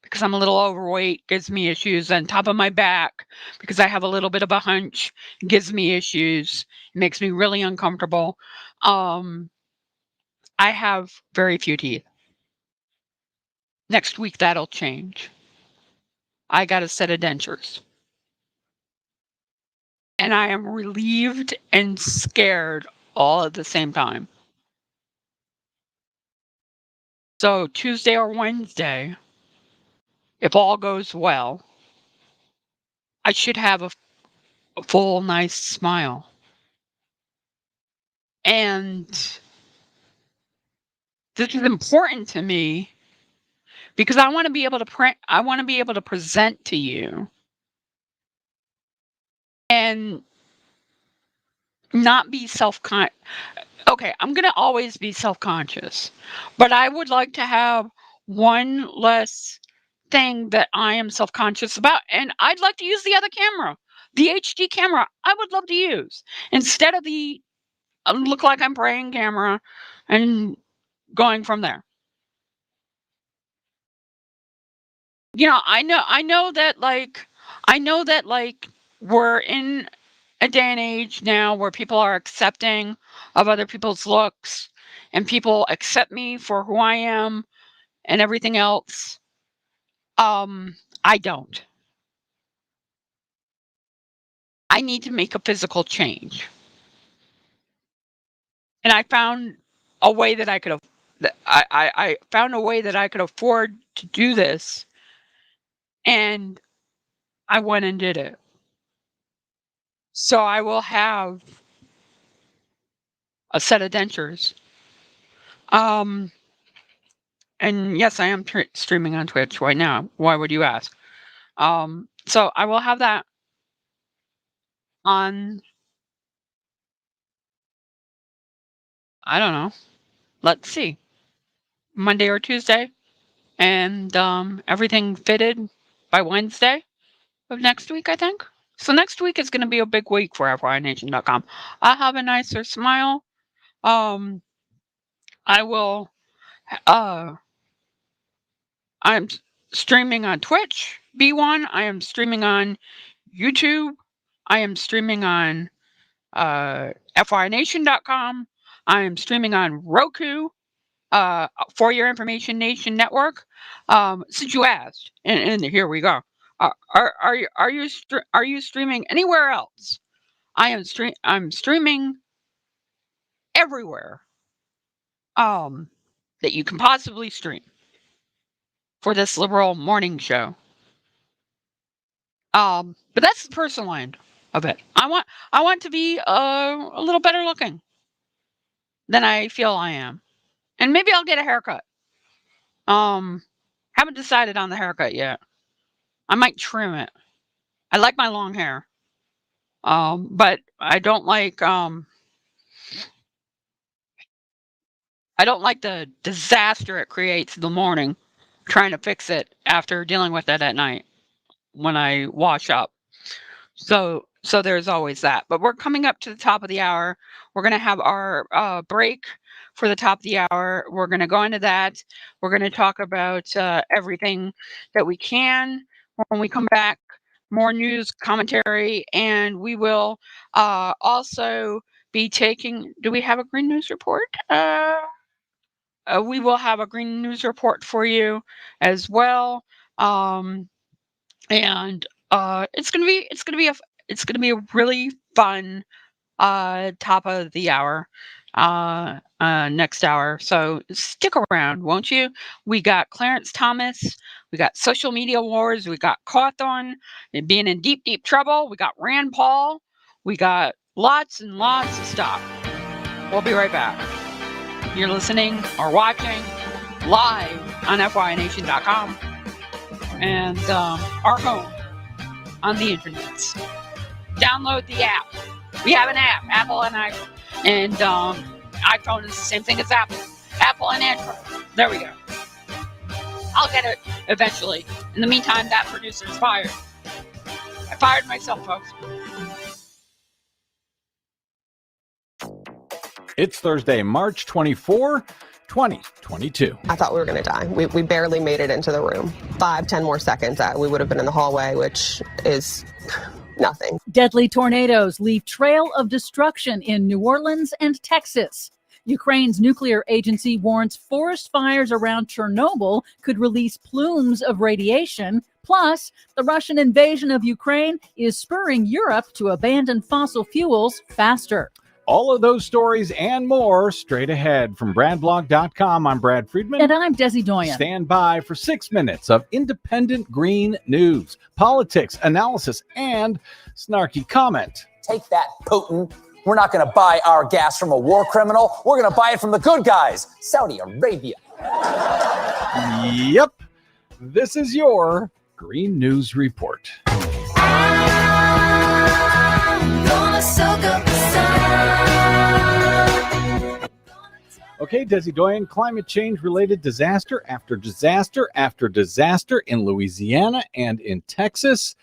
because I'm a little overweight gives me issues, on top of my back because I have a little bit of a hunch gives me issues. It makes me really uncomfortable. I have very few teeth. Next week that'll change. I got a set of dentures. And I am relieved and scared all at the same time. So Tuesday or Wednesday, if all goes well, I should have a full, nice smile. And this is important to me because I want to be able to present to you and not be okay, I'm going to always be self-conscious, but I would like to have one less thing that I am self-conscious about, and I'd like to use the other camera. The HD camera, I would love to use instead of the look like I'm praying camera and going from there. I know that we're in a day and age now where people are accepting of other people's looks and people accept me for who I am and everything else. I don't. I need to make a physical change. And I found a way that I found a way that I could afford to do this, and I went and did it. So I will have a set of dentures. And yes, I am streaming on Twitch right now. Why would you ask? So I will have that on, I don't know. Let's see. Monday or Tuesday. And everything fitted by Wednesday of next week, I think. So next week is going to be a big week for FYNation.com. I'll have a nicer smile. I will I'm streaming on Twitch, B1. I am streaming on YouTube. I am streaming on FYNation.com. I am streaming on Roku, For Your Information Nation Network. Since you asked, and here we go. Are you streaming anywhere else? I'm streaming everywhere that you can possibly stream for this liberal morning show. But that's the personal end of it. I want to be a little better looking than I feel I am, and maybe I'll get a haircut. Haven't decided on the haircut yet. I might trim it. I like my long hair, but I don't like the disaster it creates in the morning trying to fix it after dealing with it at night when I wash up. So there's always that. But we're coming up to the top of the hour. We're going to have our break for the top of the hour. We're going to go into that. We're going to talk about everything that we can. When we come back, more news, commentary, and we will also be taking. Do we have a green news report? We will have a green news report for you as well. And it's gonna be a really fun top of the hour next hour. So stick around, won't you? We got Clarence Thomas, we got social media wars, we got Cawthon and being in deep trouble, we got Rand Paul, we got lots and lots of stuff. We'll be right back. You're listening or watching live on FYNation.com and our home on the internet. Download the app. We have an app, Apple and iPhone. And iPhone is the same thing as Apple. Apple and Android. There we go. I'll get it eventually. In the meantime, that producer's fired. I fired myself, folks. It's Thursday, March 24, 2022. I thought we were going to die. We barely made it into the room. 5-10 more seconds, we would have been in the hallway, which is nothing. Deadly tornadoes leave trail of destruction in New Orleans and Texas. Ukraine's nuclear agency warns forest fires around Chernobyl could release plumes of radiation. Plus, the Russian invasion of Ukraine is spurring Europe to abandon fossil fuels faster. All of those stories and more straight ahead from BradBlog.com. I'm Brad Friedman. And I'm Desi Doyen. Stand by for 6 minutes of independent green news, politics, analysis, and snarky comment. Take that, Putin. We're not going to buy our gas from a war criminal. We're going to buy it from the good guys, Saudi Arabia. Yep. This is your Green News Report. Okay, Desi Doyen, climate change-related disaster after disaster after disaster in Louisiana and in Texas.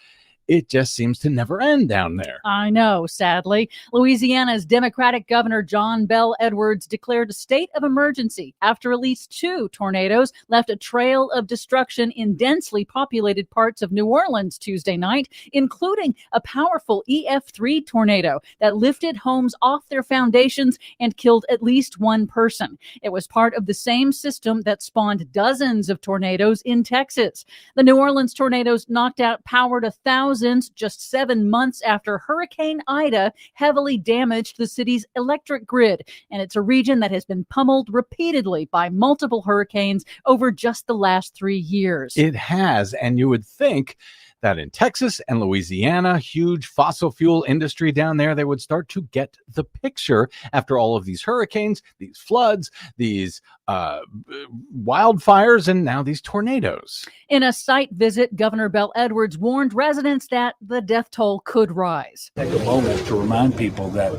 It just seems to never end down there. I know, sadly. Louisiana's Democratic Governor John Bel Edwards declared a state of emergency after at least 2 tornadoes left a trail of destruction in densely populated parts of New Orleans Tuesday night, including a powerful EF3 tornado that lifted homes off their foundations and killed at least 1 person. It was part of the same system that spawned dozens of tornadoes in Texas. The New Orleans tornadoes knocked out power to thousands just 7 months after Hurricane Ida heavily damaged the city's electric grid. And it's a region that has been pummeled repeatedly by multiple hurricanes over just the last 3 years. It has, and you would think that in Texas and Louisiana, huge fossil fuel industry down there, they would start to get the picture after all of these hurricanes, these floods, these wildfires, and now these tornadoes. In a site visit, Governor Bel Edwards warned residents that the death toll could rise. Take a moment to remind people that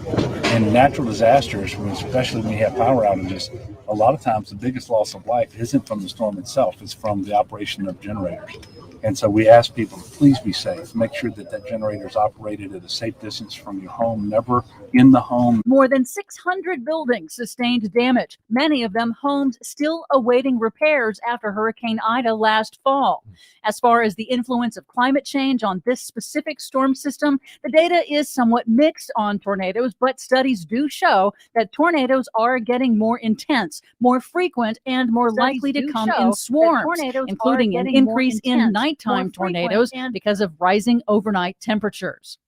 in natural disasters, especially when you have power outages, a lot of times the biggest loss of life isn't from the storm itself, it's from the operation of generators. And so we ask people to please be safe. Make sure that that generator is operated at a safe distance from your home, never in the home. More than 600 buildings sustained damage, many of them homes still awaiting repairs after Hurricane Ida last fall. As far as the influence of climate change on this specific storm system, the data is somewhat mixed on tornadoes, but studies do show that tornadoes are getting more intense, more frequent, and more likely to come in swarms, including an increase in nighttime tornadoes because of rising overnight temperatures.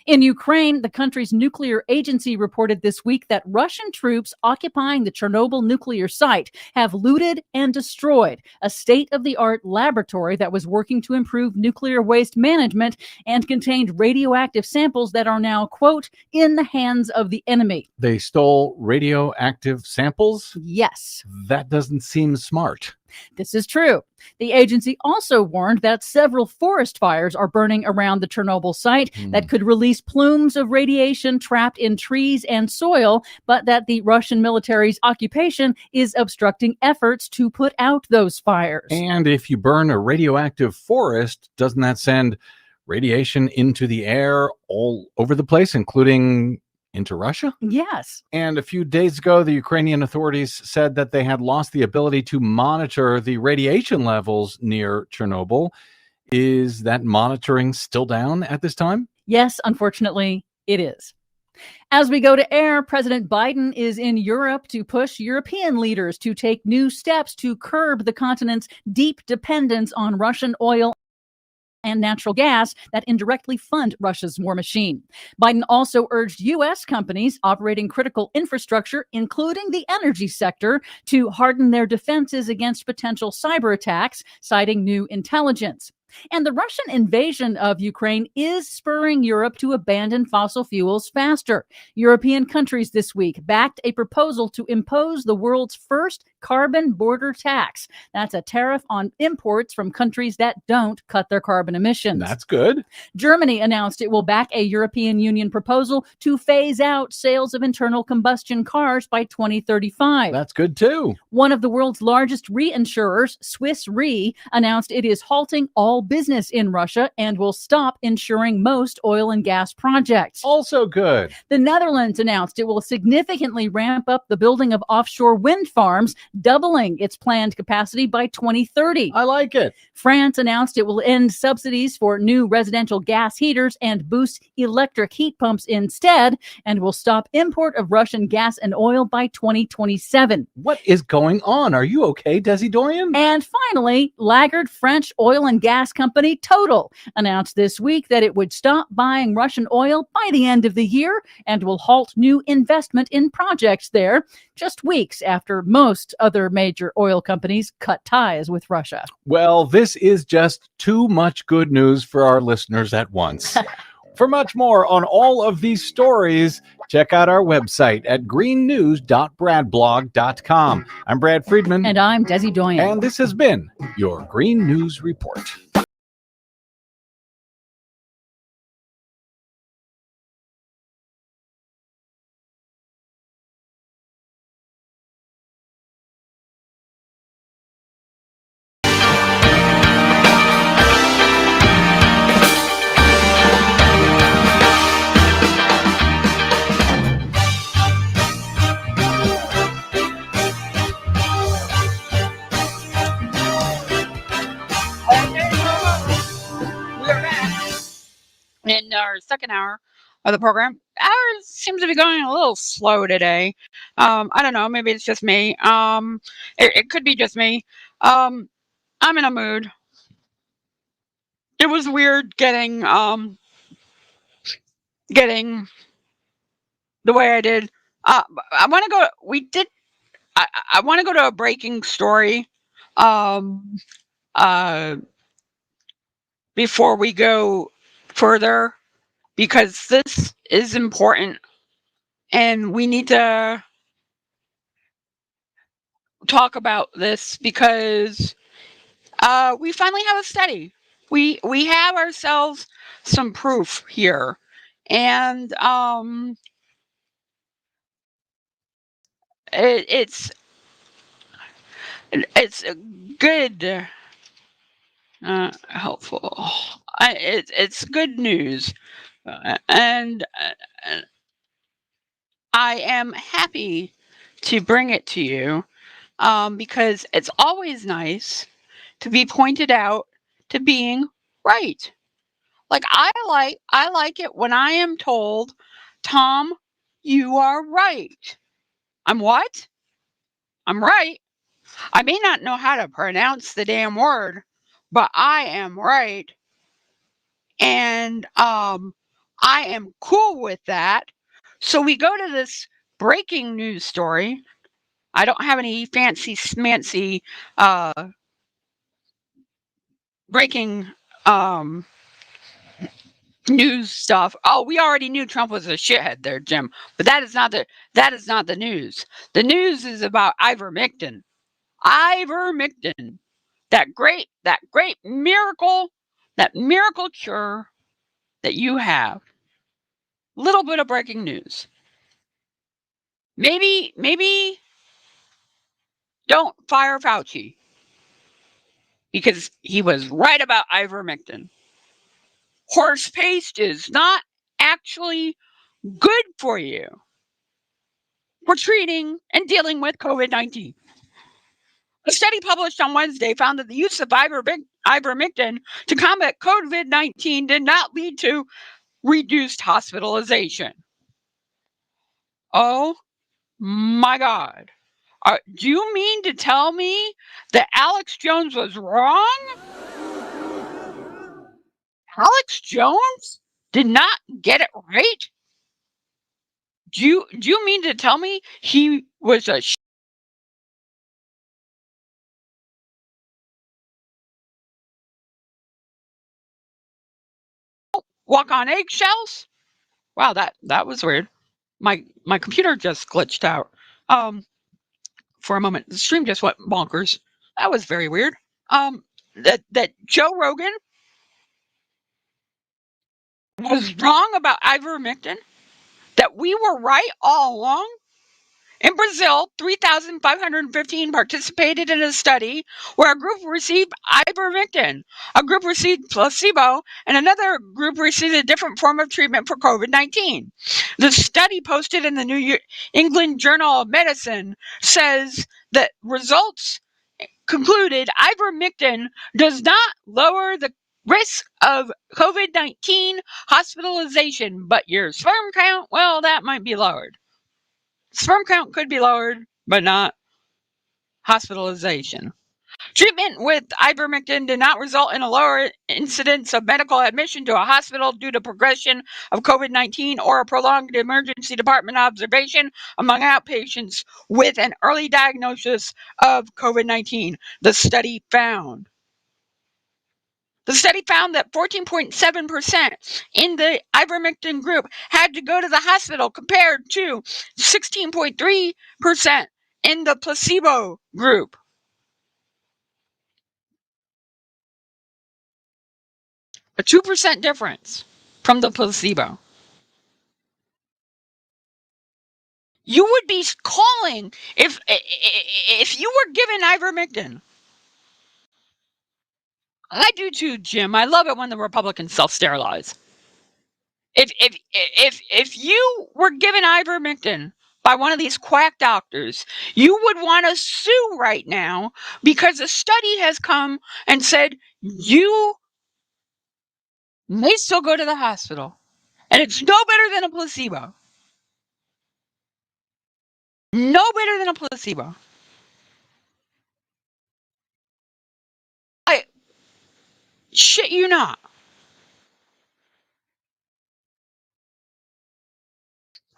In Ukraine, the country's nuclear agency reported this week that Russian troops occupying the Chernobyl nuclear site have looted and destroyed a state-of-the-art laboratory that was working to improve nuclear waste management and contained radioactive samples that are now, quote, in the hands of the enemy. They stole radioactive samples? Yes. That doesn't seem smart. This is true. The agency also warned that several forest fires are burning around the Chernobyl site that could release plumes of radiation trapped in trees and soil, but that the Russian military's occupation is obstructing efforts to put out those fires. And if you burn a radioactive forest, doesn't that send radiation into the air all over the place, including into Russia? Yes. And a few days ago, the Ukrainian authorities said that they had lost the ability to monitor the radiation levels near Chernobyl. Is that monitoring still down at this time? Yes, unfortunately, it is. As we go to air, President Biden is in Europe to push European leaders to take new steps to curb the continent's deep dependence on Russian oil and natural gas that indirectly fund Russia's war machine. Biden also urged U.S. companies operating critical infrastructure, including the energy sector, to harden their defenses against potential cyber attacks, citing new intelligence. And the Russian invasion of Ukraine is spurring Europe to abandon fossil fuels faster. European countries this week backed a proposal to impose the world's first carbon border tax. That's a tariff on imports from countries that don't cut their carbon emissions. That's good. Germany announced it will back a European Union proposal to phase out sales of internal combustion cars by 2035. That's good too. One of the world's largest reinsurers, Swiss Re, announced it is halting all business in Russia and will stop insuring most oil and gas projects. Also good. The Netherlands announced it will significantly ramp up the building of offshore wind farms, doubling its planned capacity by 2030. I like it. France announced it will end subsidies for new residential gas heaters and boost electric heat pumps instead, and will stop import of Russian gas and oil by 2027. What is going on? Are you okay, Desi Doyen? And finally, laggard French oil and gas company Total announced this week that it would stop buying Russian oil by the end of the year and will halt new investment in projects there, just weeks after most other major oil companies cut ties with Russia. Well, this is just too much good news for our listeners at once. For much more on all of these stories, check out our website at greennews.bradblog.com. I'm Brad Friedman. And I'm Desi Doyen. And this has been your Green News Report. In our second hour of the program, ours seems to be going a little slow today. I don't know, maybe it's just me. It could be just me. I'm in a mood. It was weird getting the way I did. I want to go. I want to go to a breaking story. Before we go further, because this is important and we need to talk about this because we finally have a study. We have ourselves some proof here, and it's good, helpful. It's good news, and I am happy to bring it to you because it's always nice to be pointed out to being right. Like I like it when I am told, Tom, you are right. I'm what? I'm right. I may not know how to pronounce the damn word, but I am right. And I am cool with that. So we go to this breaking news story. I don't have any fancy smancy breaking news stuff. Oh, we already knew Trump was a shithead there, Jim. But that is not the news. The news is about ivermectin. Ivermectin. That great miracle, that miracle cure that you have. Little bit of breaking news. Maybe don't fire Fauci because he was right about ivermectin. Horse paste is not actually good for you for treating and dealing with COVID-19. A study published on Wednesday found that the use of ivermectin to combat COVID-19 did not lead to reduced hospitalization. Oh my God. Do you mean to tell me that Alex Jones was wrong? Alex Jones did not get it right? Do you mean to tell me he was a walk on eggshells? Wow, that was weird. My computer just glitched out. For a moment, the stream just went bonkers. That was very weird. That Joe Rogan was wrong about ivermectin. That we were right all along. In Brazil, 3,515 participated in a study where a group received ivermectin, a group received placebo, and another group received a different form of treatment for COVID-19. The study posted in the New England Journal of Medicine says that results concluded ivermectin does not lower the risk of COVID-19 hospitalization, but your sperm count, well, that might be lowered. Sperm count could be lowered, but not hospitalization. Treatment with ivermectin did not result in a lower incidence of medical admission to a hospital due to progression of COVID-19 or a prolonged emergency department observation among outpatients with an early diagnosis of COVID-19, the study found. The study found that 14.7% in the ivermectin group had to go to the hospital compared to 16.3% in the placebo group. A 2% difference from the placebo. You would be calling if you were given ivermectin. I do too, Jim. I love it when the Republicans self-sterilize. If you were given ivermectin by one of these quack doctors, you would want to sue right now because a study has come and said you may still go to the hospital. And it's no better than a placebo. No better than a placebo. I shit you not.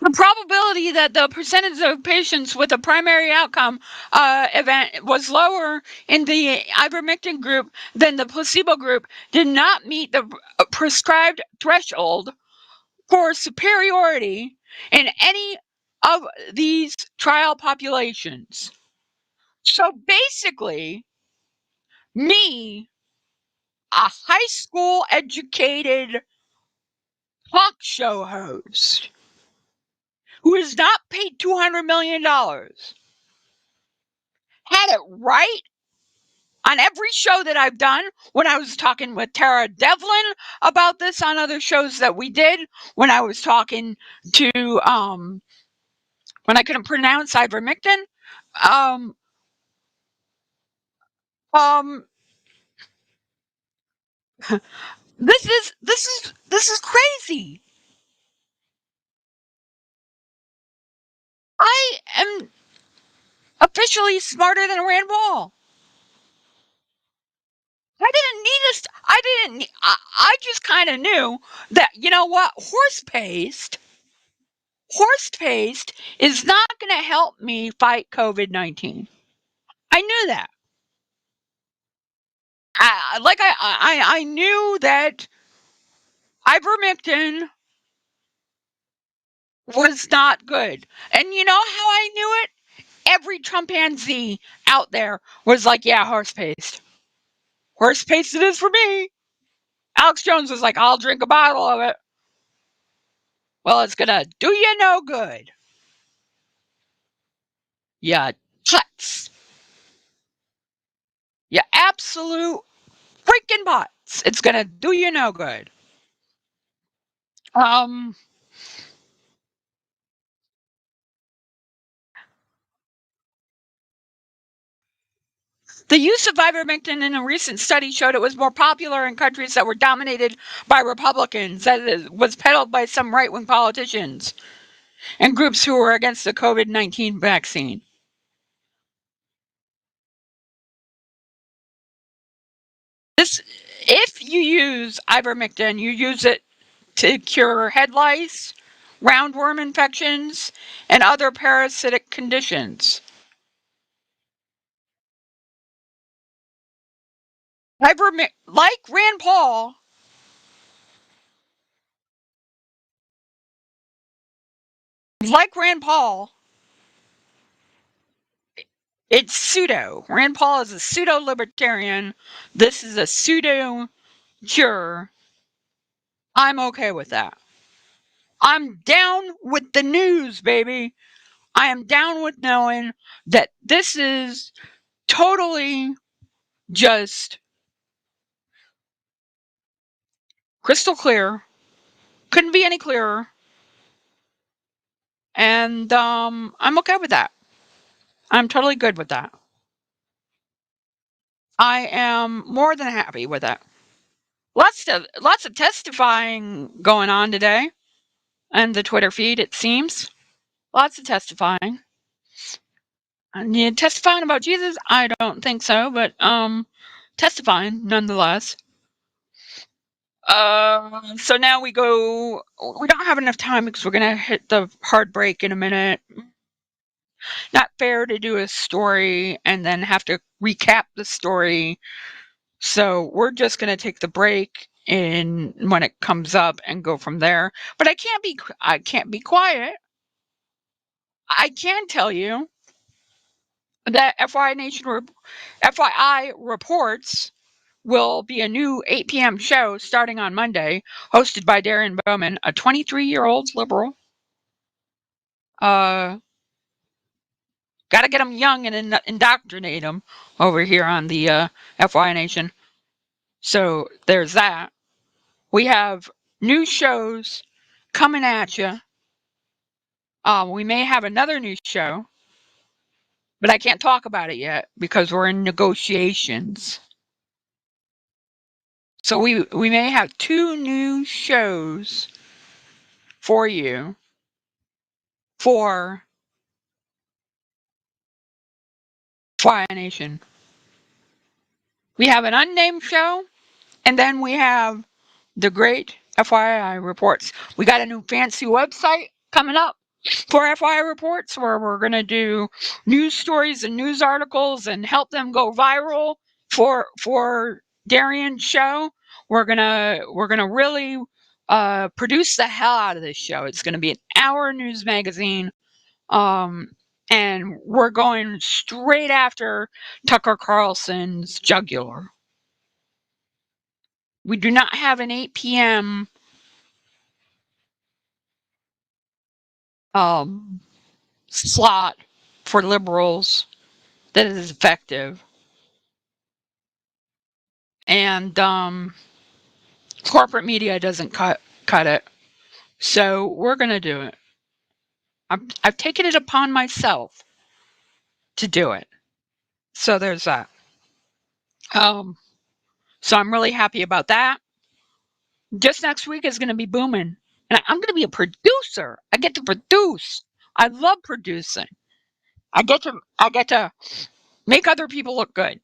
The probability that the percentage of patients with a primary outcome event was lower in the ivermectin group than the placebo group did not meet the prescribed threshold for superiority in any of these trial populations. So basically, me, a high school educated talk show host, who is not paid $200 million, had it right on every show that I've done. When I was talking with Tara Devlin about this on other shows that we did, when I was talking to when I couldn't pronounce ivermectin, this is crazy. I am officially smarter than Rand Paul. I didn't need this. I just kind of knew that, you know what? Horse paste is not going to help me fight COVID-19. I knew that. I knew that ivermectin was not good. And you know how I knew it? Every Trumpanzee out there was like, yeah, horse paste. Horse paste it is for me. Alex Jones was like, I'll drink a bottle of it. Well, it's going to do you no good. Yeah, tuts. Yeah, absolute freaking butts. It's going to do you no good. The use of ivermectin in a recent study showed it was more popular in countries that were dominated by Republicans, as it was peddled by some right-wing politicians. and groups who are against the COVID-19 vaccine. If you use ivermectin, you use it to cure head lice, roundworm infections, and other parasitic conditions. Like Rand Paul, it's pseudo. Rand Paul is a pseudo libertarian. This is a pseudo cure. I'm okay with that. I'm down with the news, baby. I am down with knowing that this is totally just crystal clear. Couldn't be any clearer. And I'm okay with that. I'm totally good with that. I am more than happy with that. Lots of testifying going on today. And the Twitter feed, it seems. Lots of testifying. And testifying about Jesus? I don't think so, but testifying nonetheless. So now we don't have enough time because we're gonna hit the hard break in a minute. Not fair to do a story and then have to recap the story. So we're just gonna take the break in when it comes up and go from there. But I can't be quiet. I can tell you that FYI Reports will be a new 8 p.m. show starting on Monday, hosted by Darren Bowman, a 23-year-old liberal. Got to get them young and indoctrinate them over here on the FYI Nation. So there's that. We have new shows coming at you. We may have another new show, but I can't talk about it yet because we're in negotiations. So we may have 2 new shows for you for FYI Nation. We have an unnamed show, and then we have the great FYI Reports. We got a new fancy website coming up for FYI Reports where we're going to do news stories and news articles and help them go viral for Darian's show. We're gonna really produce the hell out of this show. It's going to be an hour news magazine. And we're going straight after Tucker Carlson's jugular. We do not have an 8 p.m. Slot for liberals that is effective. And corporate media doesn't cut it. So we're going to do it. I've taken it upon myself to do it. So there's that. So I'm really happy about that. Just next week is going to be booming. And I'm going to be a producer. I get to produce. I love producing. I get to make other people look good.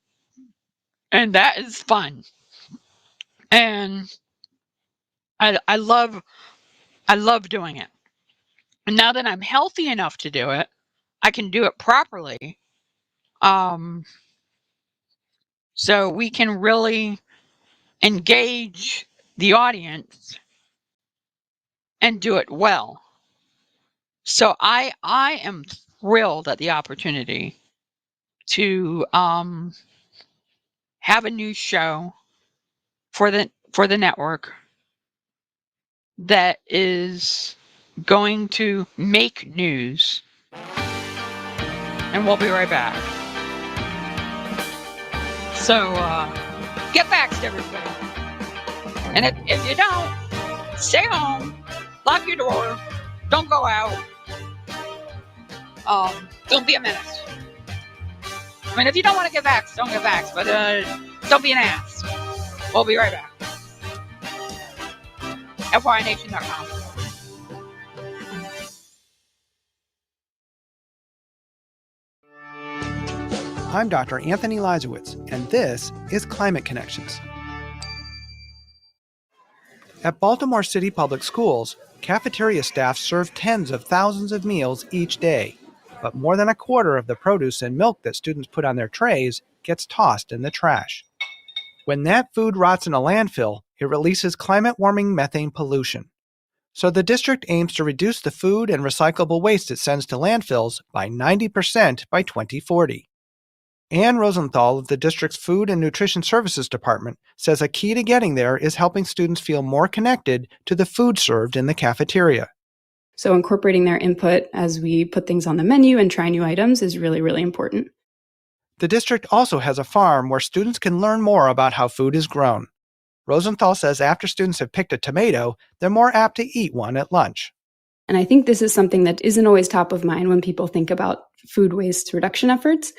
And that is fun. And I love doing it. And now that I'm healthy enough to do it, I can do it properly. So we can really engage the audience and do it well. So I am thrilled at the opportunity to have a new show for the network that is going to make news. And we'll be right back. So get vaxxed, everybody. And if you don't, stay home, lock your door, don't go out. Don't be a menace. I mean, if you don't want to get vaxxed, don't get vaxxed, but don't be an ass. We'll be right back. FYNation.com. I'm Dr. Anthony Lizowitz, and this is Climate Connections. At Baltimore City Public Schools, cafeteria staff serve tens of thousands of meals each day, but more than a quarter of the produce and milk that students put on their trays gets tossed in the trash. When that food rots in a landfill, it releases climate-warming methane pollution. So the district aims to reduce the food and recyclable waste it sends to landfills by 90% by 2040. Ann Rosenthal of the district's Food and Nutrition Services Department says a key to getting there is helping students feel more connected to the food served in the cafeteria. So incorporating their input as we put things on the menu and try new items is really, really important. The district also has a farm where students can learn more about how food is grown. Rosenthal says after students have picked a tomato, they're more apt to eat one at lunch. And I think this is something that isn't always top of mind when people think about food waste reduction efforts.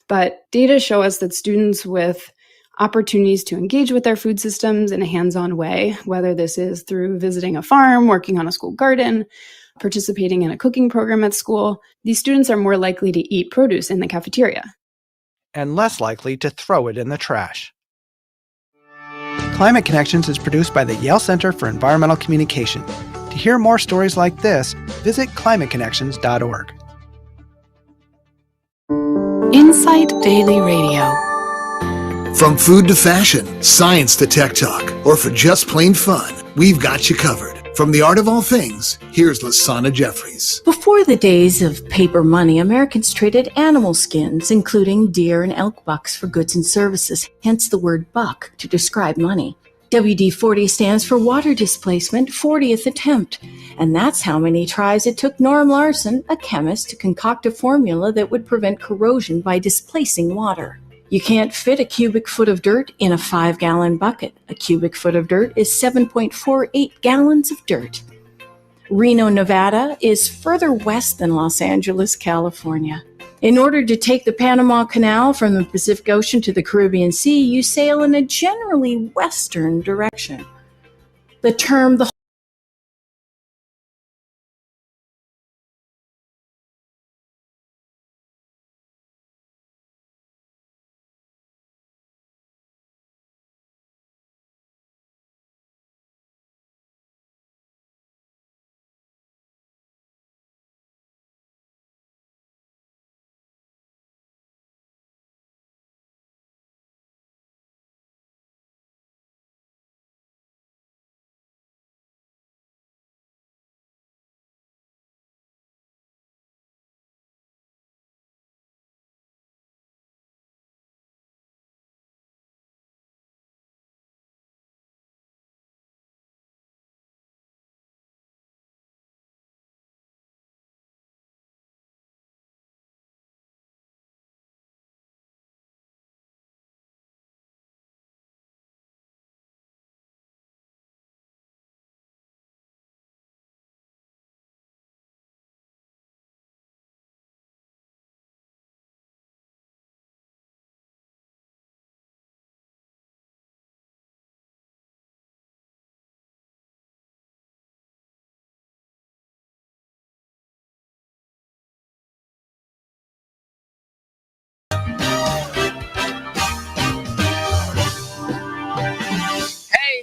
But data show us that students with opportunities to engage with their food systems in a hands-on way, whether this is through visiting a farm, working on a school garden, participating in a cooking program at school, these students are more likely to eat produce in the cafeteria. And less likely to throw it in the trash. Climate Connections is produced by the Yale Center for Environmental Communication. To hear more stories like this, visit climateconnections.org. Insight Daily Radio. From food to fashion, science to tech talk, or for just plain fun, we've got you covered. From the art of all things, here's Lasana Jeffries. Before the days of paper money, Americans traded animal skins, including deer and elk bucks, for goods and services, hence the word buck to describe money. WD-40 stands for water displacement 40th attempt, and that's how many tries it took Norm Larson, a chemist, to concoct a formula that would prevent corrosion by displacing water. You can't fit a cubic foot of dirt in a 5-gallon bucket. A cubic foot of dirt is 7.48 gallons of dirt. Reno, Nevada is further west than Los Angeles, California. In order to take the Panama Canal from the Pacific Ocean to the Caribbean Sea, you sail in a generally western direction. The term the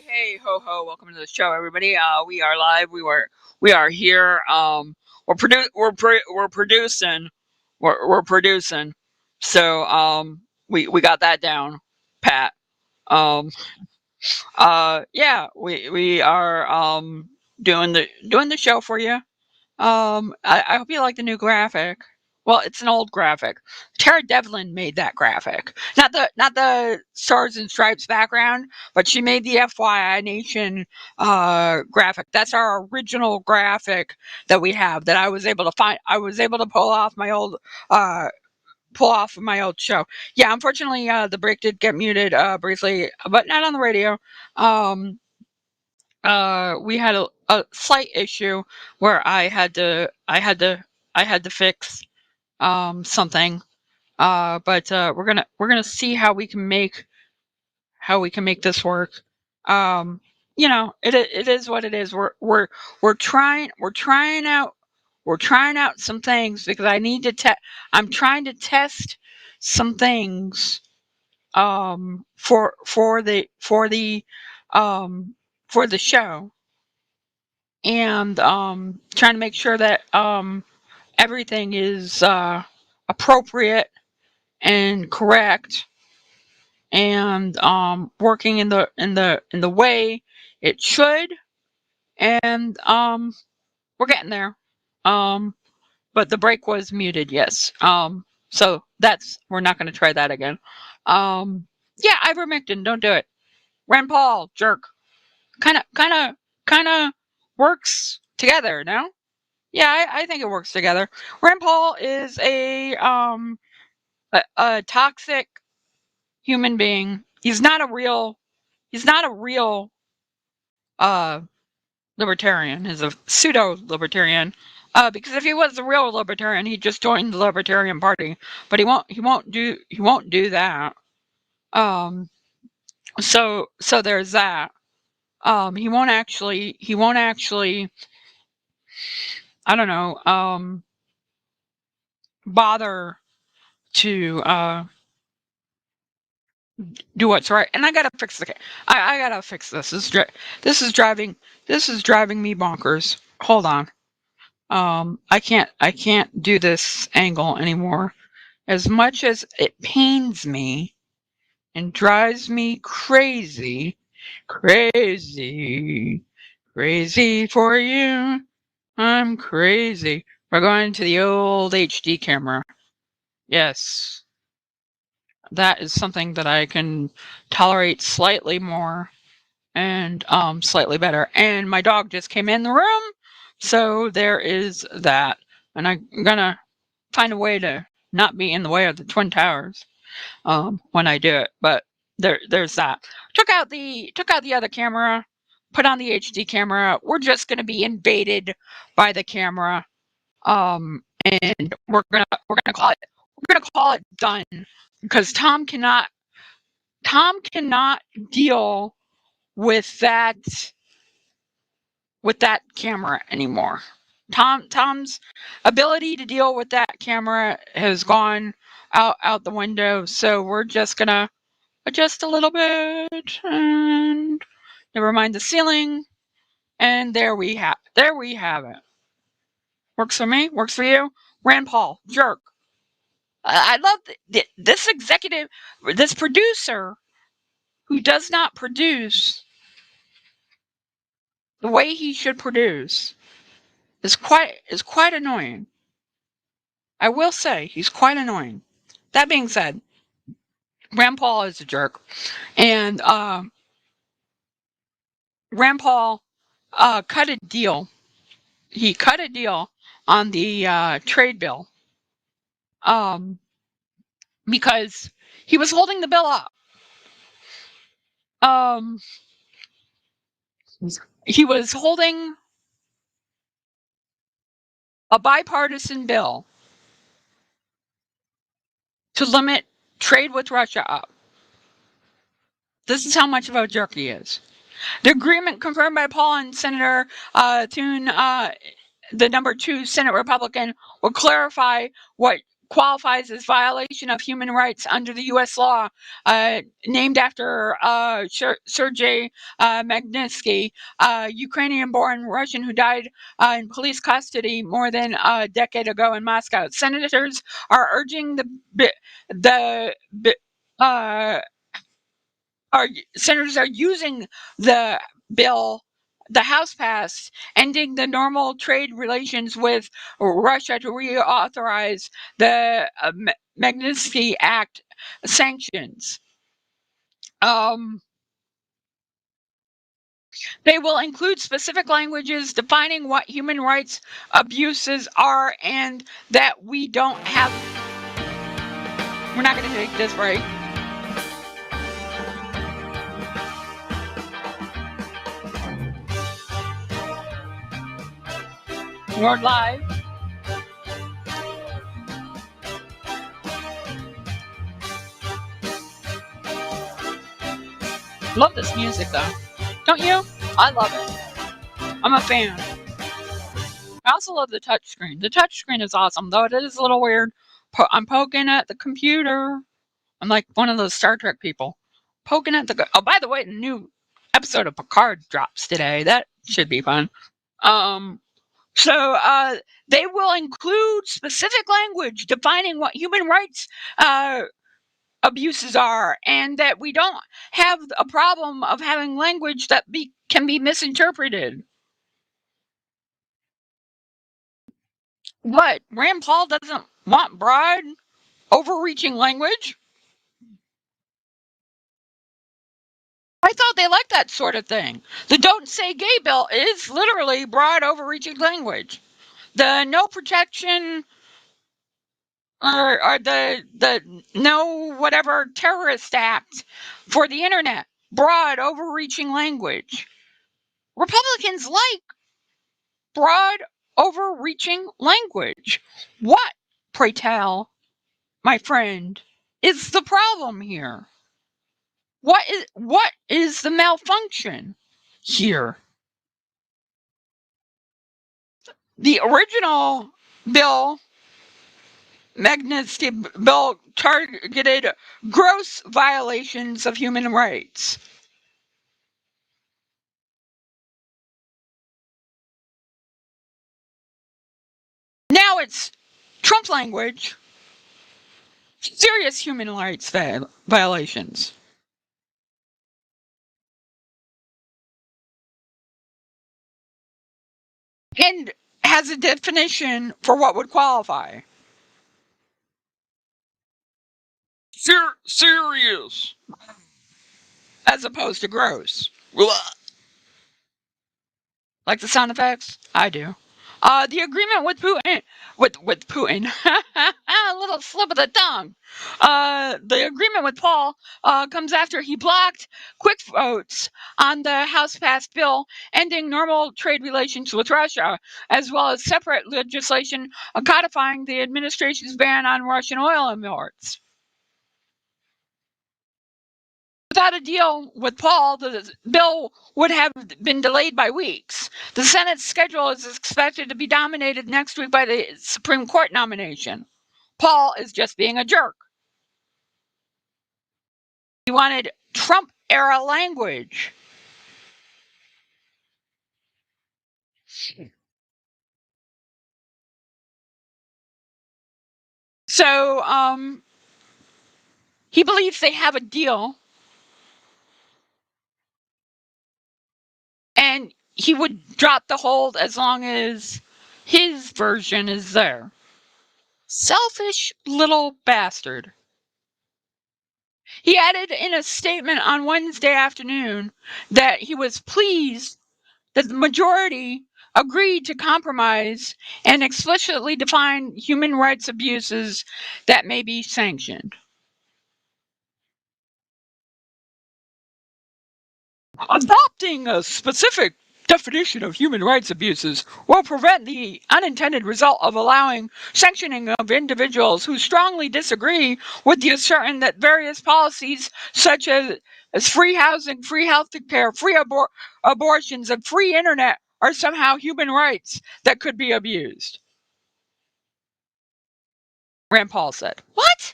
Hey, ho, ho! Welcome to the show, everybody. We are live. We are here. We're producing. We're producing. So we got that down, pat. Yeah, we are doing the show for you. I hope you like the new graphic. Well, it's an old graphic. Tara Devlin made that graphic. Not the Stars and Stripes background, but she made the FYI Nation graphic. That's our original graphic that we have that I was able to find. I was able to pull off my old show. Yeah, unfortunately, the break did get muted briefly, but not on the radio. We had a slight issue where I had to fix something. But we're gonna see how we can make this work. It is what it is. We're trying out some things because I need to I'm trying to test some things for the show, and trying to make sure that everything is appropriate and correct, and working in the way it should, and we're getting there. But the break was muted, yes. So we're not going to try that again. Yeah, ivermectin, don't do it. Rand Paul, jerk. Kind of works together, no? Yeah, I think it works together. Rand Paul is a toxic human being. He's not a real libertarian. He's a pseudo libertarian. Because if he was a real libertarian, he'd just join the Libertarian Party. But he won't do that. So there's that. He won't actually I don't know, bother to do what's right. And I gotta fix I gotta fix this. This is driving me bonkers. Hold on. I can't do this angle anymore. As much as it pains me and drives me crazy for you. I'm crazy. We're going to the old HD camera. Yes. That is something that I can tolerate slightly more and slightly better. And my dog just came in the room, so there is that. And I'm gonna find a way to not be in the way of the Twin Towers when I do it. But there's that. Took out the other camera, put on the HD camera. We're just gonna be invaded by the camera. And we're gonna call it done, because Tom cannot deal with that camera anymore. Tom's ability to deal with that camera has gone out the window, so we're just gonna adjust a little bit, and never mind the ceiling, and there we have it. Works for me, works for you. Rand Paul, jerk. I love this producer who does not produce the way he should produce is quite annoying. I will say he's quite annoying. That being said, Rand Paul is a jerk, and Rand Paul cut a deal. He cut a deal on the trade bill, because he was holding the bill up. He was holding a bipartisan bill to limit trade with Russia up. This is how much of a jerk he is. The agreement confirmed by Paul and Senator Thune, the number 2 Senate Republican, will clarify what qualifies as violation of human rights under the U.S. law, named after Sergei Magnitsky, a Ukrainian-born Russian who died in police custody more than a decade ago in Moscow. Senators are urging senators are using the bill the House passed, ending the normal trade relations with Russia, to reauthorize the Magnitsky Act sanctions. They will include specific languages defining what human rights abuses are, and that we don't have. We're not going to take this break. We're live. Love this music though. Don't you? I love it. I'm a fan. I also love the touchscreen. The touchscreen is awesome, though it is a little weird. I'm poking at the computer. I'm like one of those Star Trek people. Poking at the... Oh, by the way, the new episode of Picard drops today. That should be fun. So they will include specific language defining what human rights abuses are, and that we don't have a problem of having language that can be misinterpreted. What? Rand Paul doesn't want broad, overreaching language? I thought they liked that sort of thing. The Don't Say Gay bill is literally broad, overreaching language. The No Protection or the No Whatever Terrorist Act for the internet, broad, overreaching language. Republicans like broad, overreaching language. What, pray tell, my friend, is the problem here? What is the malfunction here? The original bill, Magnitsky bill, targeted gross violations of human rights. Now it's Trump language, serious human rights violations. And has a definition for what would qualify. Serious. As opposed to gross. Like the sound effects? I do. The agreement with Putin, with Putin, a little slip of the tongue. The agreement with Paul comes after he blocked quick votes on the House-passed bill ending normal trade relations with Russia, as well as separate legislation codifying the administration's ban on Russian oil imports. Without a deal with Paul, the bill would have been delayed by weeks. The Senate's schedule is expected to be dominated next week by the Supreme Court nomination. Paul is just being a jerk. He wanted Trump-era language. So, he believes they have a deal, and he would drop the hold as long as his version is there. Selfish little bastard. He added in a statement on Wednesday afternoon that he was pleased that the majority agreed to compromise and explicitly define human rights abuses that may be sanctioned. Adopting a specific definition of human rights abuses will prevent the unintended result of allowing sanctioning of individuals who strongly disagree with the assertion that various policies such as free housing, free health care, free abortions, and free internet are somehow human rights that could be abused. Rand Paul said. What?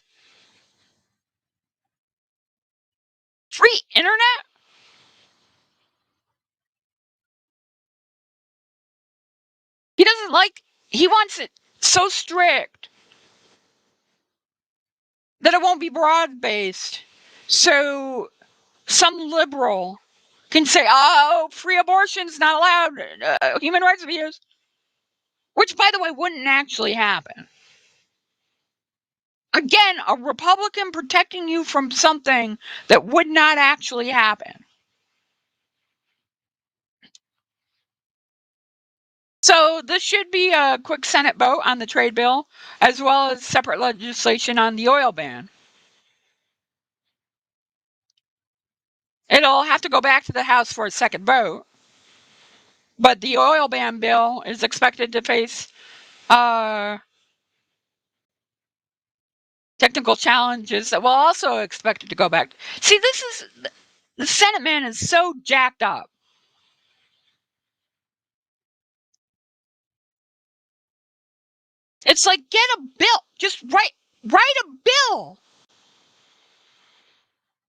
Free internet? He doesn't like, he wants it so strict that it won't be broad-based. So some liberal can say, oh, free abortion's not allowed, human rights abuse. Which, by the way, wouldn't actually happen. Again, a Republican protecting you from something that would not actually happen. So this should be a quick Senate vote on the trade bill, as well as separate legislation on the oil ban. It'll have to go back to the House for a second vote. But the oil ban bill is expected to face technical challenges that will also expected to go back. See, the Senate man is so jacked up. It's like, get a bill, just write write a bill.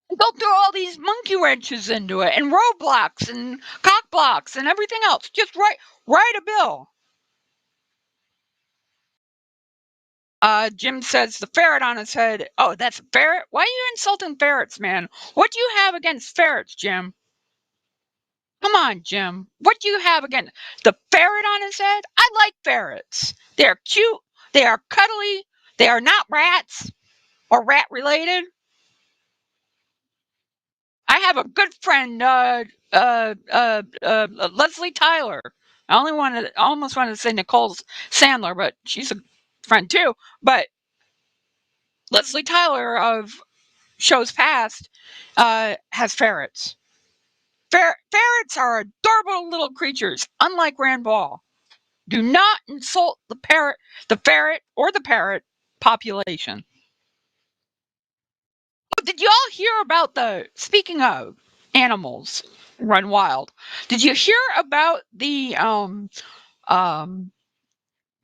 And go throw all these monkey wrenches into it and roadblocks and cock blocks and everything else. Just write a bill. Jim says the ferret on his head. Oh, that's a ferret? Why are you insulting ferrets, man? What do you have against ferrets, Jim? Come on, Jim. What do you have against the ferret on his head? I like ferrets. They're cute. They are cuddly. They are not rats or rat related. I have a good friend, Leslie Tyler. I almost wanted to say Nicole Sandler, but she's a friend too. But Leslie Tyler of shows past has ferrets. Ferrets are adorable little creatures, unlike Rand Ball. Do not insult the ferret, or the parrot population. Oh, did y'all hear about speaking of animals run wild, did you hear about the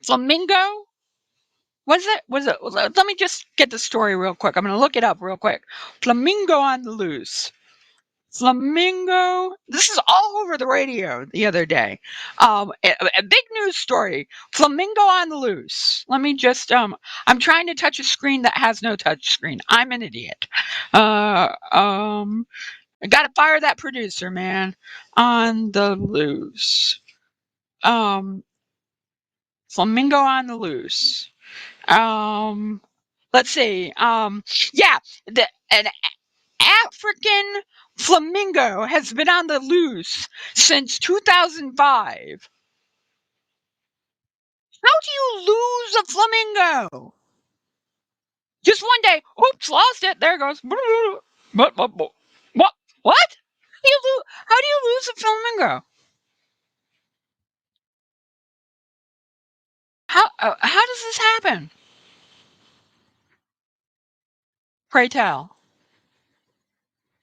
flamingo? Was it? Let me just get the story real quick. I'm going to look it up real quick. Flamingo on the loose. Flamingo. This is all over the radio the other day. A big news story. Flamingo on the loose. Let me just. I'm trying to touch a screen that has no touch screen. I'm an idiot. I gotta fire that producer, man. On the loose. Flamingo on the loose. Let's see. Yeah, an African flamingo has been on the loose since 2005. How do you lose a flamingo? Just one day, oops, lost it. There it goes. What? How do you lose a flamingo? How does this happen? Pray tell.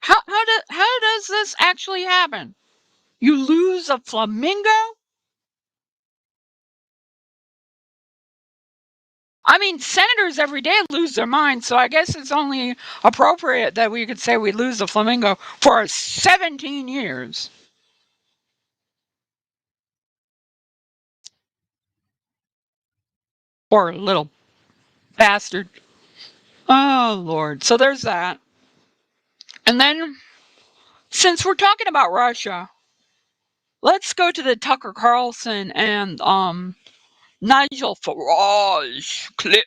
How does this actually happen? You lose a flamingo? I mean, senators every day lose their minds, so I guess it's only appropriate that we could say we lose a flamingo for 17 years. Poor little bastard. Oh, Lord. So there's that. And then, since we're talking about Russia, let's go to the Tucker Carlson and Nigel Farage clip.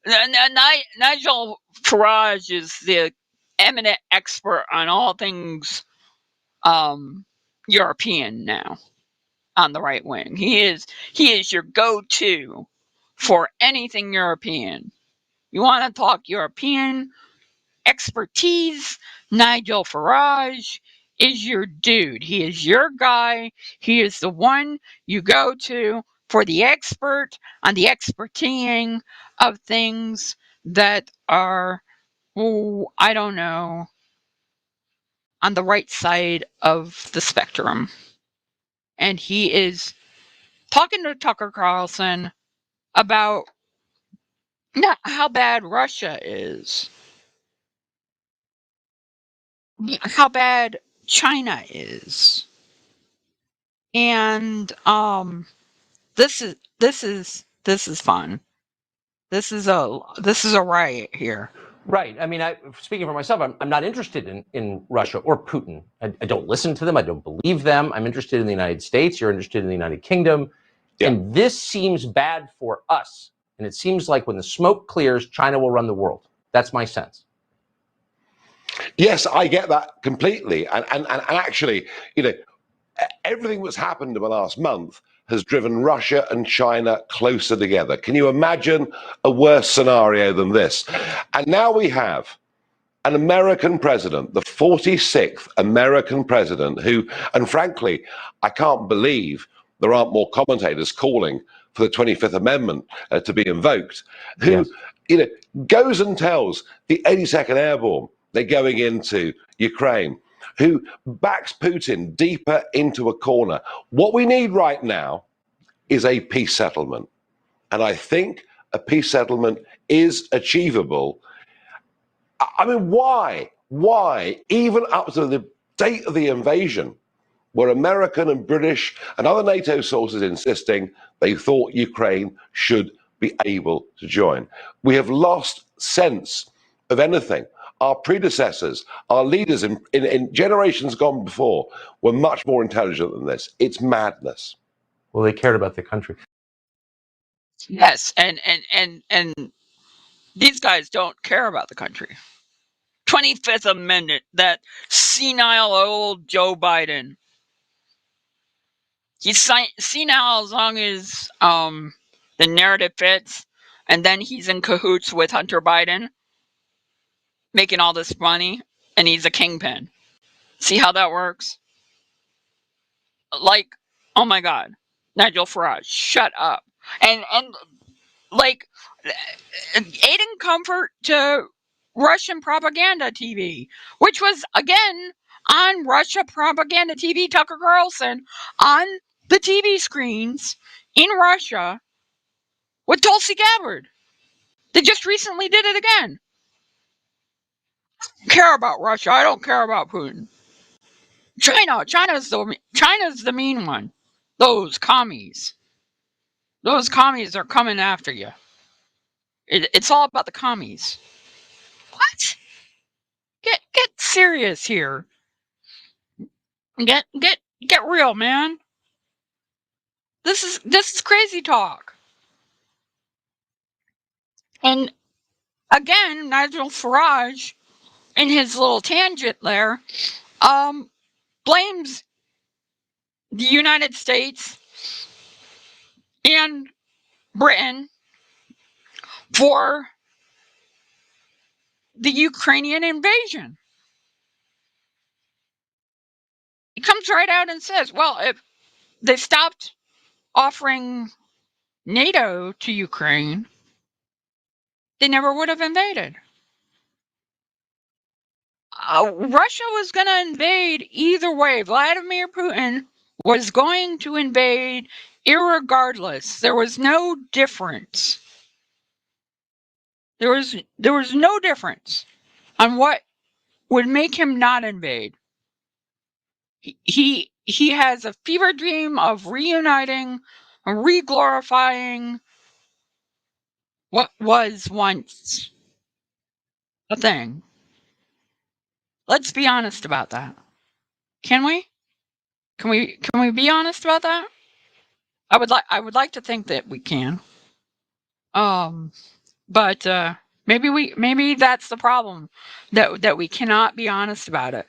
Nigel Farage is the eminent expert on all things European now on the right wing. He is your go-to for anything European. You want to talk European expertise? Nigel Farage is your dude. He is your guy. He is the one you go to for the expert on the expertise of things that are, I don't know, on the right side of the spectrum. And he is talking to Tucker Carlson about not how bad Russia is, how bad China is. And this is fun. This is a riot here. Right. I mean, speaking for myself, I'm not interested in Russia or Putin. I don't listen to them. I don't believe them. I'm interested in the United States. You're interested in the United Kingdom. Yeah. And this seems bad for us. And it seems like when the smoke clears, China will run the world. That's my sense. Yes, I get that completely. And actually, everything that's happened in the last month has driven Russia and China closer together. Can you imagine a worse scenario than this? And now we have an American president, the 46th American president, who, and frankly, I can't believe there aren't more commentators calling for the 25th Amendment to be invoked, who, goes and tells the 82nd Airborne they're going into Ukraine, who backs Putin deeper into a corner. What we need right now is a peace settlement. And I think a peace settlement is achievable. I mean, why? Why, even up to the date of the invasion, were American and British and other NATO sources insisting they thought Ukraine should be able to join? We have lost sense of anything. Our predecessors, our leaders in generations gone before were much more intelligent than this. It's madness. Well, they cared about the country. Yes, and these guys don't care about the country. 25th Amendment, that senile old Joe Biden. He's senile as long as the narrative fits, and then he's in cahoots with Hunter Biden, making all this money, and he's a kingpin. See how that works? Like, oh my God, Nigel Farage, shut up. And like, aiding comfort to Russian propaganda TV, which was, again, on Russia propaganda TV, Tucker Carlson, on the TV screens in Russia with Tulsi Gabbard. They just recently did it again. I don't care about Russia. I don't care about Putin. China's the mean one. Those commies. Those commies are coming after you. It's all about the commies. What? Get serious here. Get real, man. This is crazy talk. And again, Nigel Farage, in his little tangent there, blames the United States and Britain for the Ukrainian invasion. He comes right out and says, well, if they stopped offering NATO to Ukraine, they never would have invaded. Russia was going to invade either way. Vladimir Putin was going to invade irregardless. There was no difference. There was no difference on what would make him not invade. He has a fever dream of reuniting and re-glorifying what was once a thing. Let's be honest about that. Can we? Can we be honest about that? I would like to think that we can. But maybe that's the problem, that we cannot be honest about it.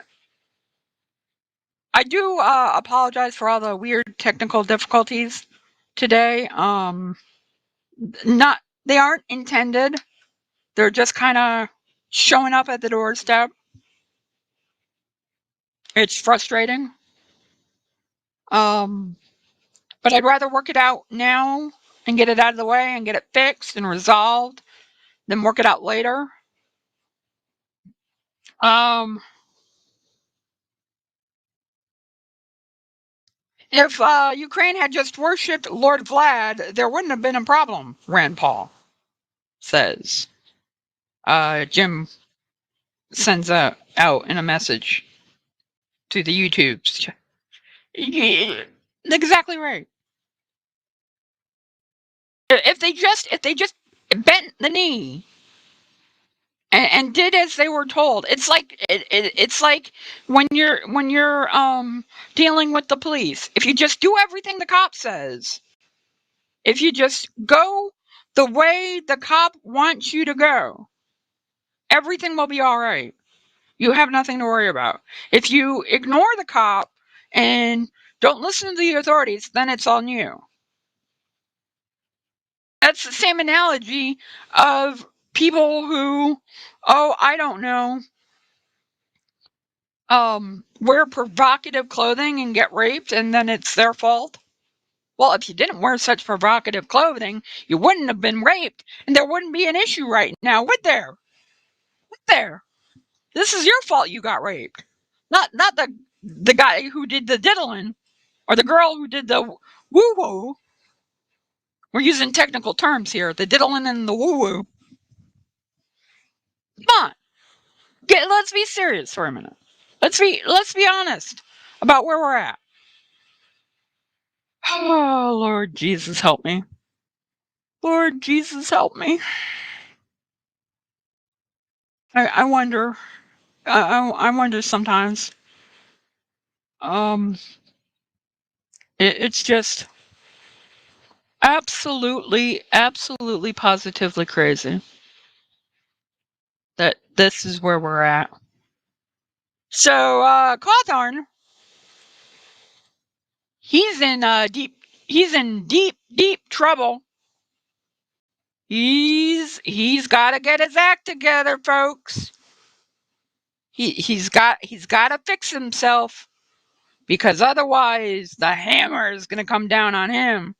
I do apologize for all the weird technical difficulties today. They aren't intended. They're just kind of showing up at the doorstep. It's frustrating. But I'd rather work it out now and get it out of the way and get it fixed and resolved than work it out later. If Ukraine had just worshipped Lord Vlad, there wouldn't have been a problem, Rand Paul says. Jim sends out in a message to the YouTubes. Exactly right. If they just bent the knee and did as they were told, it's like when you're dealing with the police. If you just do everything the cop says, if you just go the way the cop wants you to go, everything will be all right. You have nothing to worry about. If you ignore the cop and don't listen to the authorities, then it's on you. That's the same analogy of people who, I don't know, wear provocative clothing and get raped, and then it's their fault. Well, if you didn't wear such provocative clothing, you wouldn't have been raped, and there wouldn't be an issue right now, would there? Would there? This is your fault you got raped. Not the guy who did the diddling, or the girl who did the woo-woo, We're using technical terms here, the diddling and the woo-woo. Come on. Let's be serious for a minute. Let's be honest about where we're at. Oh, Lord Jesus, help me. Lord Jesus, help me. I wonder. I wonder sometimes. It's just absolutely, positively crazy that this is where we're at. So, Cawthorn, he's in deep trouble. He's got to get his act together, folks. He's got to fix himself, because otherwise the hammer is going to come down on him.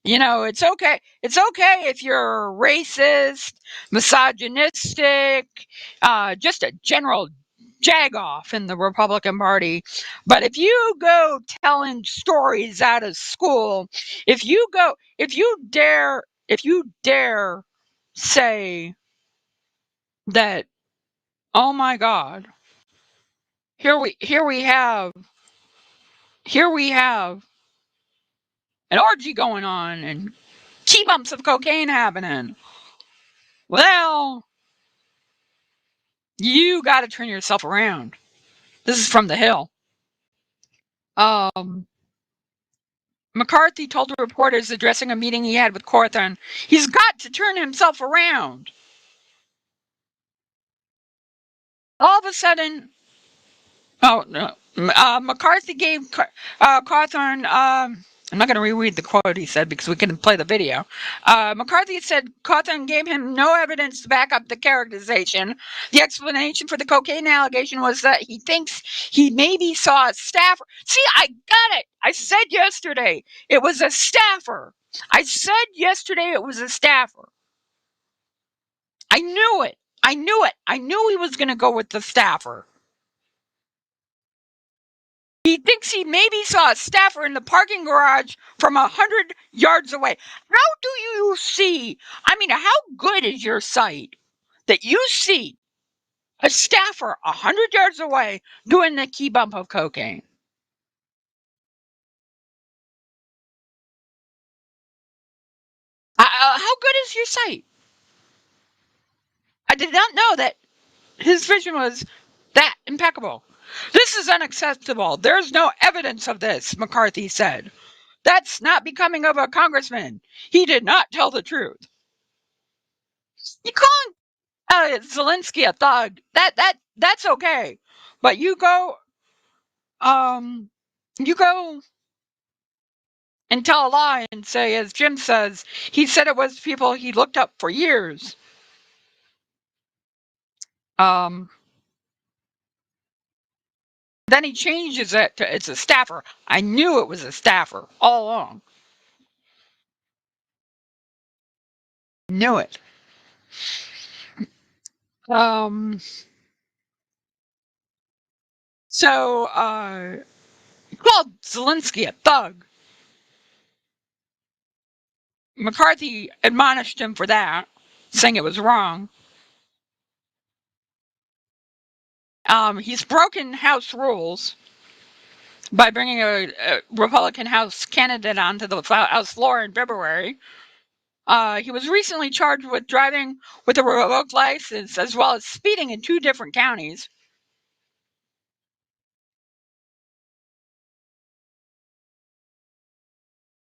You know, it's okay. It's okay if you're racist, misogynistic, just a general jagoff in the Republican Party. But if you go telling stories out of school, if you dare say that, oh my God, here we have an orgy going on and key bumps of cocaine happening. Well, you got to turn yourself around. This is from the Hill. McCarthy told reporters addressing a meeting he had with Cawthorn, he's got to turn himself around. All of a sudden, McCarthy gave Cawthorn, I'm not going to reread the quote he said because we can play the video. McCarthy said Cawthorn gave him no evidence to back up the characterization. The explanation for the cocaine allegation was that he thinks he maybe saw a staffer. See, I got it. I said yesterday it was a staffer. I said yesterday it was a staffer. I knew it. I knew he was going to go with the staffer. He thinks he maybe saw a staffer in the parking garage from 100 yards away. How do you see? I mean, how good is your sight that you see a staffer 100 yards away doing the key bump of cocaine? How good is your sight? I did not know that his vision was that impeccable. This is unacceptable. There's no evidence of this, McCarthy said. That's not becoming of a congressman. He did not tell the truth. You calling Zelensky a thug? That's okay. But you go and tell a lie and say, as Jim says, he said it was people he looked up for years. Then he changes it to it's a staffer. I knew it was a staffer all along. Knew it. So he called Zelensky a thug. McCarthy admonished him for that, saying it was wrong. He's broken House rules by bringing a Republican House candidate onto the House floor in February. He was recently charged with driving with a revoked license as well as speeding in 2 different counties.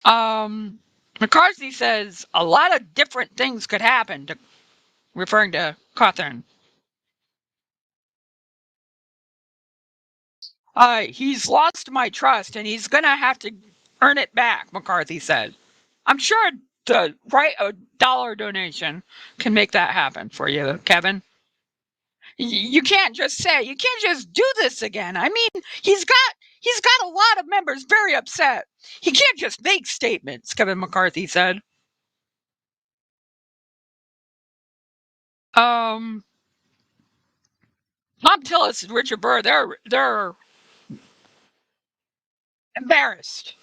McCarthy says a lot of different things could happen, referring to Cawthorn. He's lost my trust and he's going to have to earn it back, McCarthy said. I'm sure a $1 donation can make that happen for you, Kevin. You can't just do this again. I mean, he's got a lot of members very upset. He can't just make statements, Kevin McCarthy said. Tom Tillis and Richard Burr, they're embarrassed.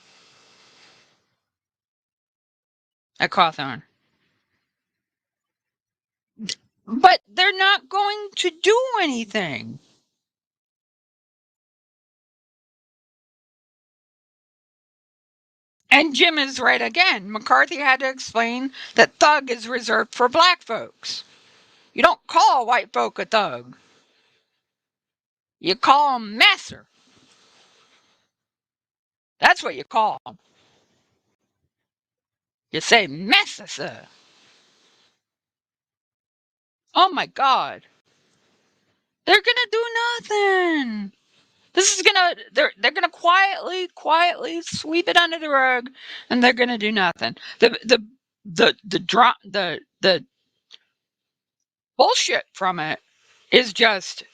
at Cawthorn. But they're not going to do anything. And Jim is right again. McCarthy had to explain that thug is reserved for black folks. You don't call white folk a thug. You call them messer. That's what you call them. You say messer, sir. Oh my God. They're gonna do nothing. This is gonna they're gonna quietly sweep it under the rug, and they're gonna do nothing. The bullshit from it is just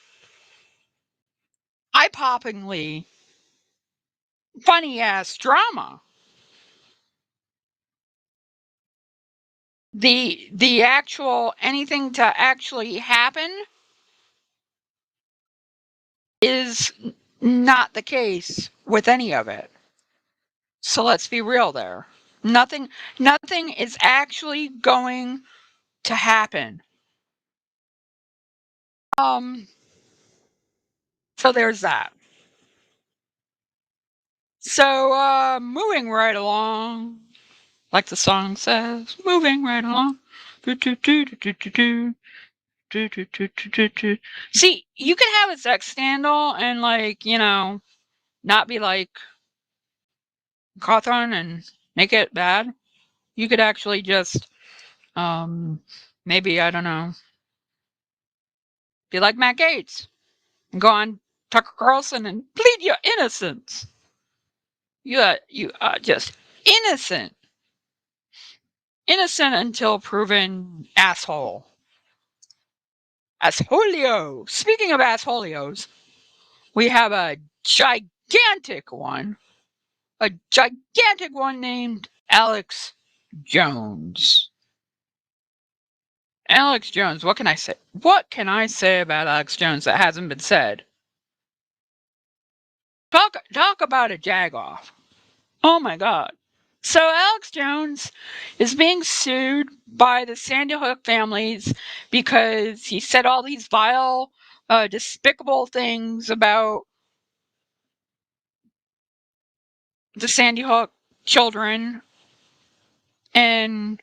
eye-poppingly funny ass drama. The actual anything to actually happen is not the case with any of it. So let's be real there. Nothing is actually going to happen. So there's that. So moving right along, like the song says, moving right along. See, you could have a sex scandal and not be like Cawthorn and make it bad. You could actually just maybe, I don't know, be like Matt Gaetz and go on Tucker Carlson and plead your innocence. You are just innocent. Innocent until proven asshole. Assholio. Speaking of assholios, we have a gigantic one. A gigantic one named Alex Jones. Alex Jones, what can I say? What can I say about Alex Jones that hasn't been said? Talk about a jag-off. Oh my God. So Alex Jones is being sued by the Sandy Hook families because he said all these vile, despicable things about the Sandy Hook children and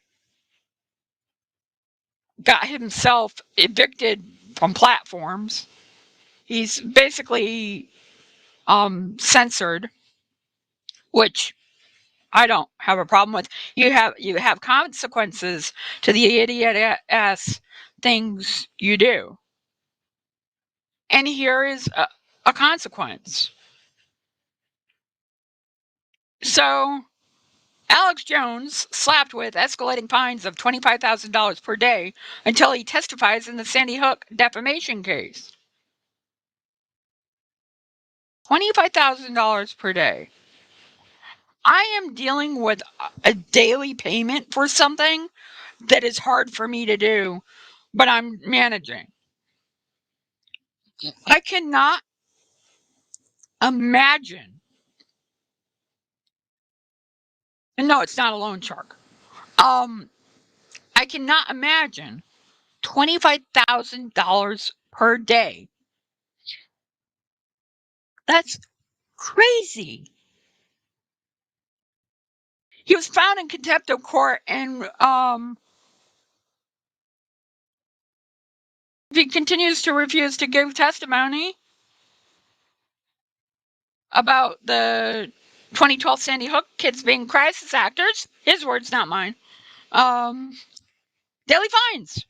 got himself evicted from platforms. He's basically censored, which I don't have a problem with. You have consequences to the idiot ass things you do. And here is a consequence. So Alex Jones slapped with escalating fines of $25,000 per day until he testifies in the Sandy Hook defamation case. $25,000 per day. I am dealing with a daily payment for something that is hard for me to do, but I'm managing. I cannot imagine. And no, it's not a loan shark. I cannot imagine $25,000 per day. That's crazy. He was found in contempt of court and he continues to refuse to give testimony about the 2012 Sandy Hook kids being crisis actors. His words, not mine. Daily fines.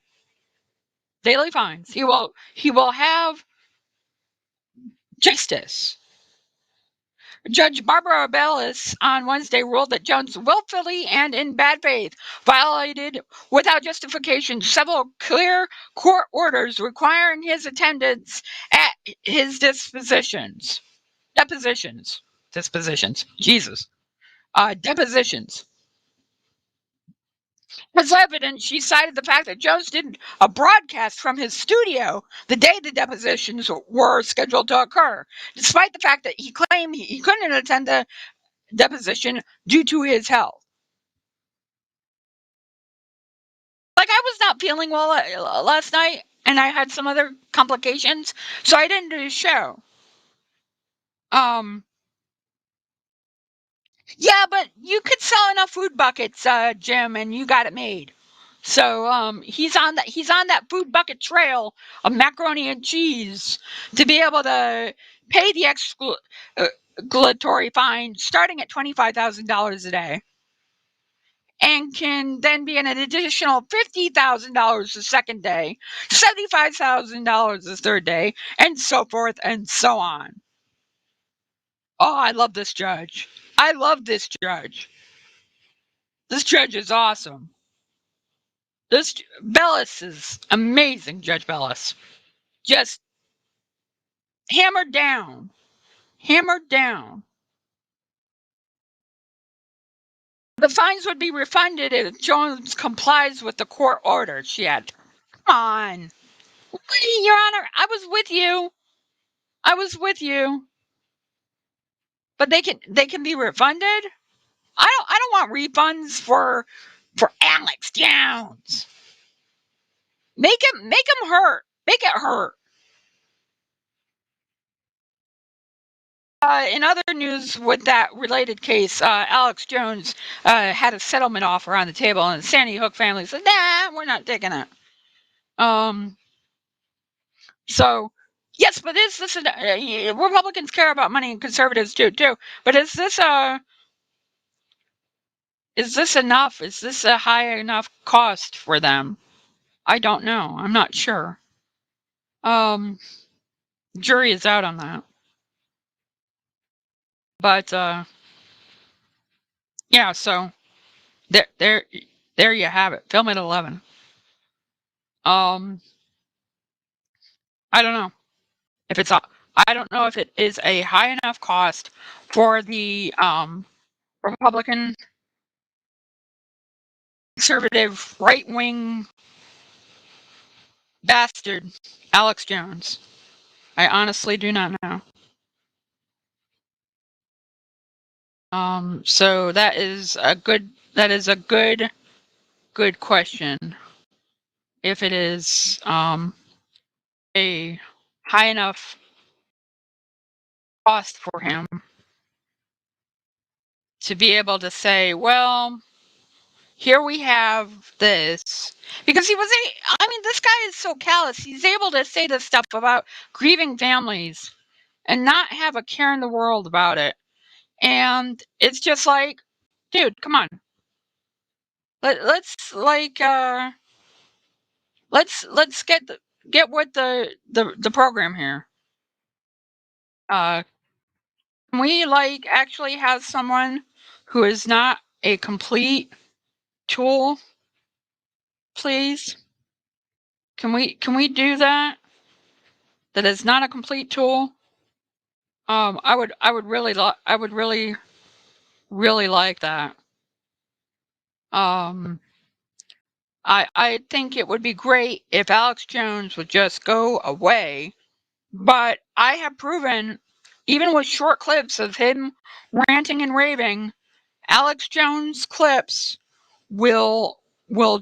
Daily fines. He will have justice. Judge Barbara Bellis on Wednesday ruled that Jones willfully and in bad faith violated without justification several clear court orders requiring his attendance at his depositions. Jesus. Depositions. As evidence, she cited the fact that Jones did a broadcast from his studio the day the depositions were scheduled to occur, despite the fact that he claimed he couldn't attend the deposition due to his health. Like, I was not feeling well last night, and I had some other complications, so I didn't do the show. Yeah, but you could sell enough food buckets, Jim, and you got it made. So he's on that food bucket trail of macaroni and cheese to be able to pay the exculpatory fine starting at $25,000 a day, and can then be an additional $50,000 the second day, $75,000 the third day, and so forth and so on. Oh, I love this judge. I love this judge. This judge is awesome. This Bellis is amazing, Judge Bellis. Just hammered down. Hammered down. The fines would be refunded if Jones complies with the court order, she had. Come on. Your Honor, I was with you. I was with you. But they can be refunded? I don't want refunds for Alex Jones. Make him hurt. Make it hurt. In other news with that related case, Alex Jones had a settlement offer on the table, and the Sandy Hook family said, "Nah, we're not taking it." So, yes, but is this Republicans care about money and conservatives do too? But is this enough? Is this a high enough cost for them? I don't know. I'm not sure. Jury is out on that. But yeah, so there you have it. Film at 11. I don't know if it's I don't know if it is a high enough cost for the Republican conservative right-wing bastard Alex Jones. I honestly do not know. So that is a good question. If it is a high enough cost for him to be able to say, well, here we have this, because this guy is so callous. He's able to say this stuff about grieving families and not have a care in the world about it. And it's just like, dude, come on. Let's get with the program here. Can we actually have someone who is not a complete tool, please? Can we do that? That is not a complete tool. I would really like that. I think it would be great if Alex Jones would just go away, but I have proven, even with short clips of him ranting and raving, Alex Jones clips will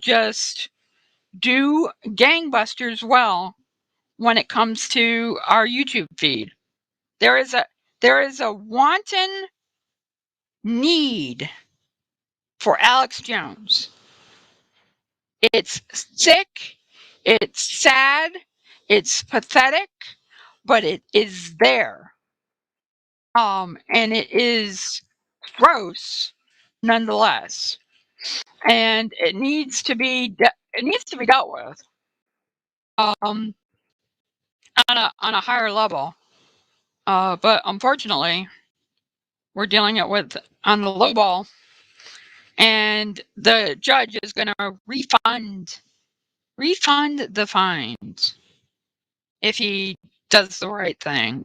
just do gangbusters well when it comes to our YouTube feed. There is a wanton need for Alex Jones. It's sick, it's sad, it's pathetic, but it is there. And it is gross nonetheless. And it needs to be dealt with on a higher level. But unfortunately, we're dealing it with on the low ball, and the judge is going to refund the fines if he does the right thing.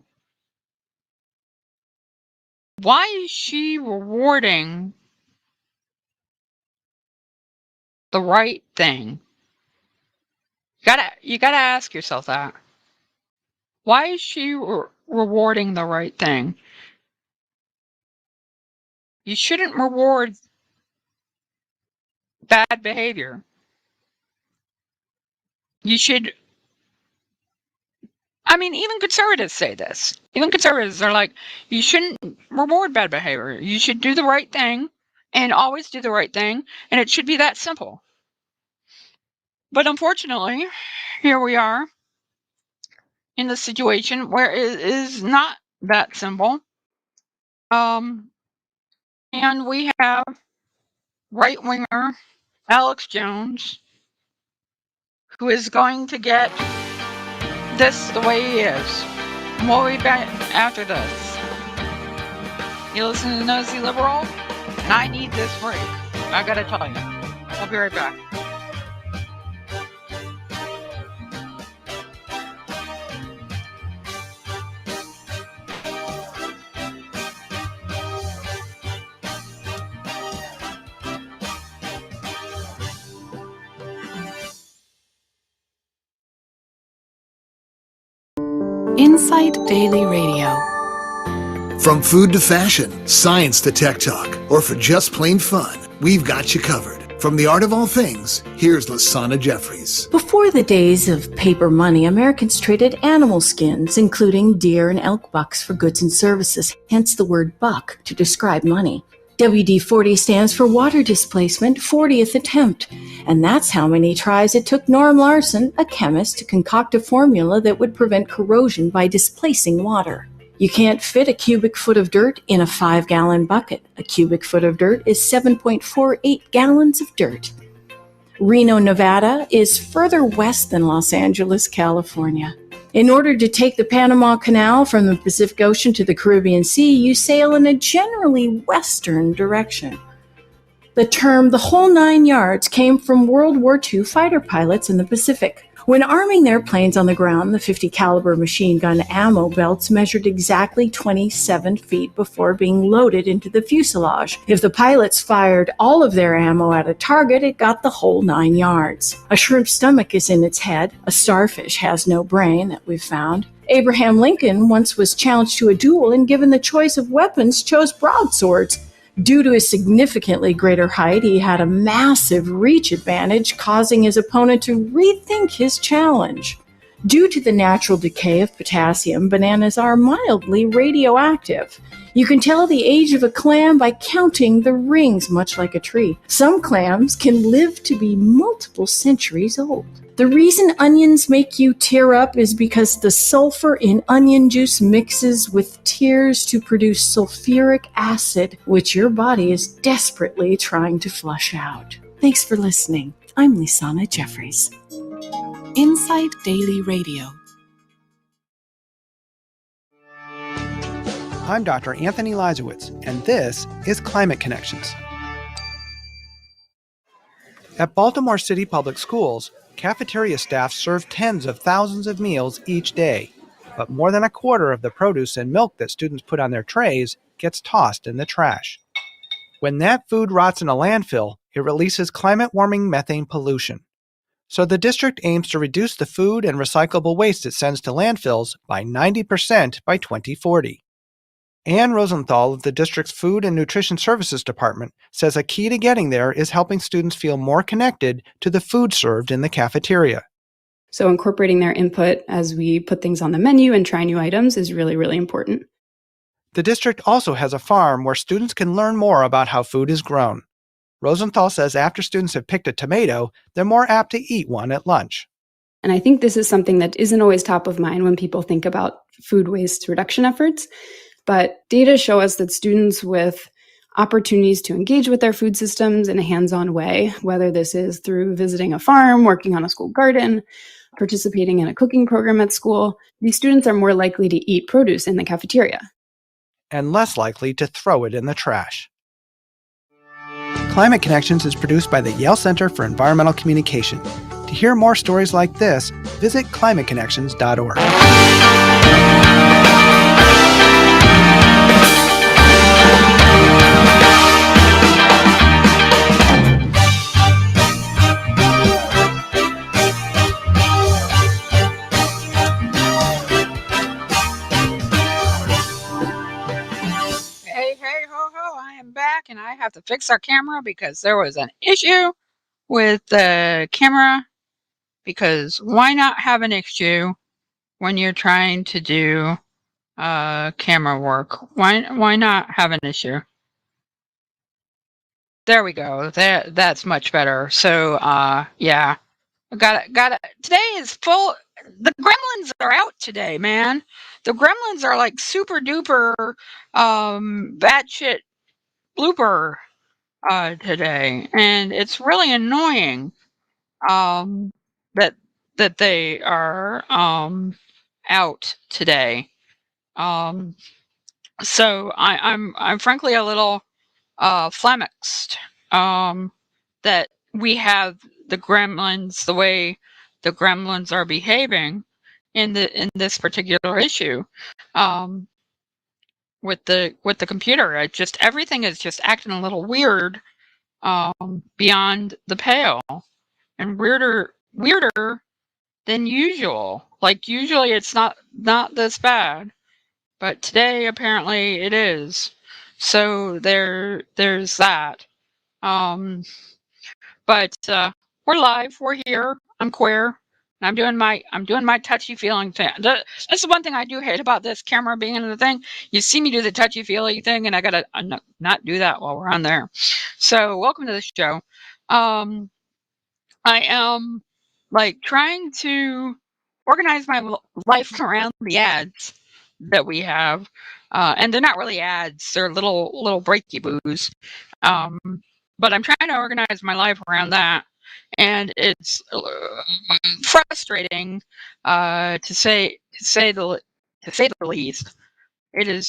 Why is she rewarding the right thing? You gotta ask yourself that. Why is she rewarding the right thing? You shouldn't reward bad behavior. you should, I mean, even conservatives say this. Even conservatives are like, you shouldn't reward bad behavior. You should do the right thing and always do the right thing. And it should be that simple. But unfortunately, here we are in the situation where it is not that simple. And we have right winger Alex Jones, who is going to get this the way he is. And we'll be back after this. You listen to Nosey Liberal, and I need this break. I gotta tell you. I'll be right back. Insight Daily Radio. From food to fashion, science to tech talk, or for just plain fun, we've got you covered. From the art of all things, here's Lasana Jeffries. Before the days of paper money, Americans traded animal skins, including deer and elk bucks, for goods and services, hence the word buck to describe money. WD-40 stands for water displacement 40th attempt, and that's how many tries it took Norm Larson, a chemist, to concoct a formula that would prevent corrosion by displacing water. You can't fit a cubic foot of dirt in a 5-gallon bucket. A cubic foot of dirt is 7.48 gallons of dirt. Reno, Nevada is further west than Los Angeles, California. In order to take the Panama Canal from the Pacific Ocean to the Caribbean Sea, you sail in a generally western direction. The term "the whole 9 yards" came from World War II fighter pilots in the Pacific. When arming their planes on the ground, the .50 caliber machine gun ammo belts measured exactly 27 feet before being loaded into the fuselage. If the pilots fired all of their ammo at a target, it got the whole 9 yards. A shrimp's stomach is in its head. A starfish has no brain, that we've found. Abraham Lincoln once was challenged to a duel and, given the choice of weapons, chose broadswords. Due to his significantly greater height, he had a massive reach advantage, causing his opponent to rethink his challenge. Due to the natural decay of potassium, bananas are mildly radioactive. You can tell the age of a clam by counting the rings, much like a tree. Some clams can live to be multiple centuries old. The reason onions make you tear up is because the sulfur in onion juice mixes with tears to produce sulfuric acid, which your body is desperately trying to flush out. Thanks for listening. I'm Lisana Jeffries. Insight Daily Radio. I'm Dr. Anthony Lizowitz, and this is Climate Connections. At Baltimore City Public Schools, cafeteria staff serve tens of thousands of meals each day, but more than a quarter of the produce and milk that students put on their trays gets tossed in the trash. When that food rots in a landfill, it releases climate-warming methane pollution. So the district aims to reduce the food and recyclable waste it sends to landfills by 90% by 2040. Ann Rosenthal of the district's Food and Nutrition Services Department says a key to getting there is helping students feel more connected to the food served in the cafeteria. So incorporating their input as we put things on the menu and try new items is really, really important. The district also has a farm where students can learn more about how food is grown. Rosenthal says after students have picked a tomato, they're more apt to eat one at lunch. And I think this is something that isn't always top of mind when people think about food waste reduction efforts. But data show us that students with opportunities to engage with their food systems in a hands-on way, whether this is through visiting a farm, working on a school garden, participating in a cooking program at school, these students are more likely to eat produce in the cafeteria. And less likely to throw it in the trash. Climate Connections is produced by the Yale Center for Environmental Communication. To hear more stories like this, visit climateconnections.org. Hey, ho, ho, I am back, and I have to fix our camera because there was an issue with the camera because why not have an issue when you're trying to do camera work? Why not have an issue? There we go. That's much better. So yeah. Got it. Today is full. The gremlins are out today, man. The gremlins are like super duper batshit blooper today, and it's really annoying that they are out today. So I'm frankly a little flummoxed that we have the gremlins the way the gremlins are behaving in this particular issue with the computer. It just everything is just acting a little weird beyond the pale and weirder than usual. Like usually it's not this bad, but today apparently it is. So there's that. But we're live. We're here. I'm queer. And I'm doing my touchy feeling thing. That's the one thing I do hate about this camera being in the thing. You see me do the touchy feely thing, and I gotta not do that while we're on there. So welcome to the show. I am like trying to organize my life around the ads that we have, and they're not really ads; they're little breaky boos. Um, but I'm trying to organize my life around that, and it's frustrating to say the least. It is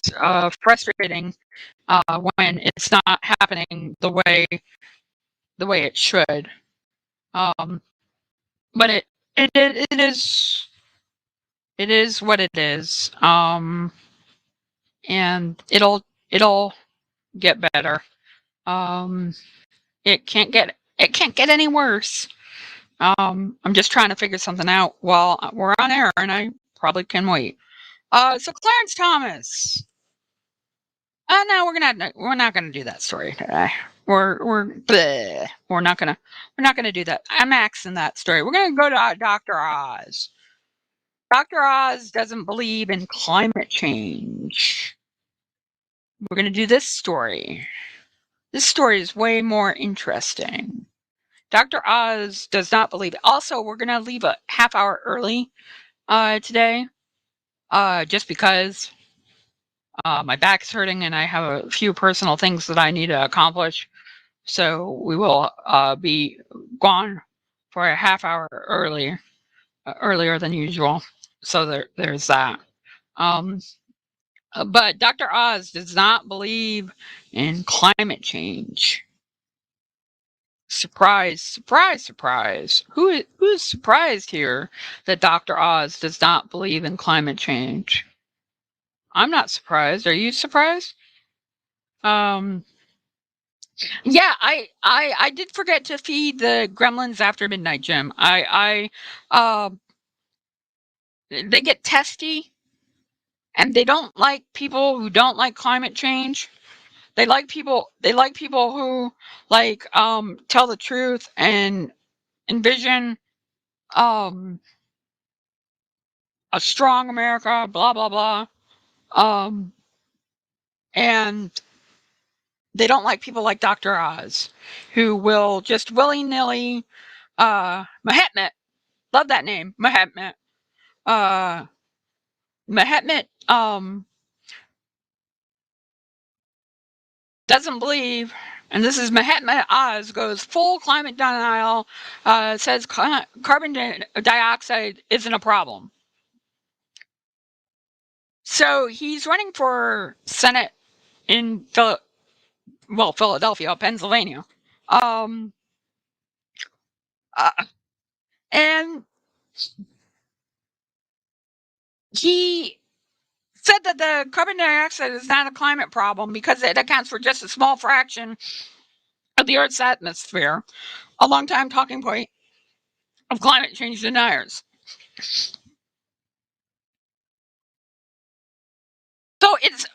frustrating when it's not happening the way it should. But it is what it is. And it'll get better. It can't get any worse. I'm just trying to figure something out while we're on air, and I probably can wait. So Clarence Thomas. No, we're not gonna do that story today. We're not gonna do that. I'm axing that story. We're gonna go to Dr. Oz. Dr. Oz doesn't believe in climate change. We're gonna do this story. This story is way more interesting. Dr. Oz does not believe it. Also, we're gonna leave a half hour early today, just because my back's hurting and I have a few personal things that I need to accomplish. So we will be gone for a half hour earlier than usual. So there's that. But Dr. Oz does not believe in climate change. Surprise, surprise, surprise. Who is surprised here that Dr. Oz does not believe in climate change? I'm not surprised. Are you surprised? Yeah, I did forget to feed the gremlins after midnight, Jim. They get testy and they don't like people who don't like climate change. They like people who like tell the truth and envision um a strong America, blah blah blah. And they don't like people like Dr. Oz, who will just willy-nilly Mahatma, love that name, Mahatma. Mahatma doesn't believe, and this is Mahatma Oz goes full climate denial, says carbon dioxide isn't a problem. So he's running for Senate in Philadelphia, Pennsylvania. And he said that the carbon dioxide is not a climate problem because it accounts for just a small fraction of the Earth's atmosphere, a long-time talking point of climate change deniers. So it's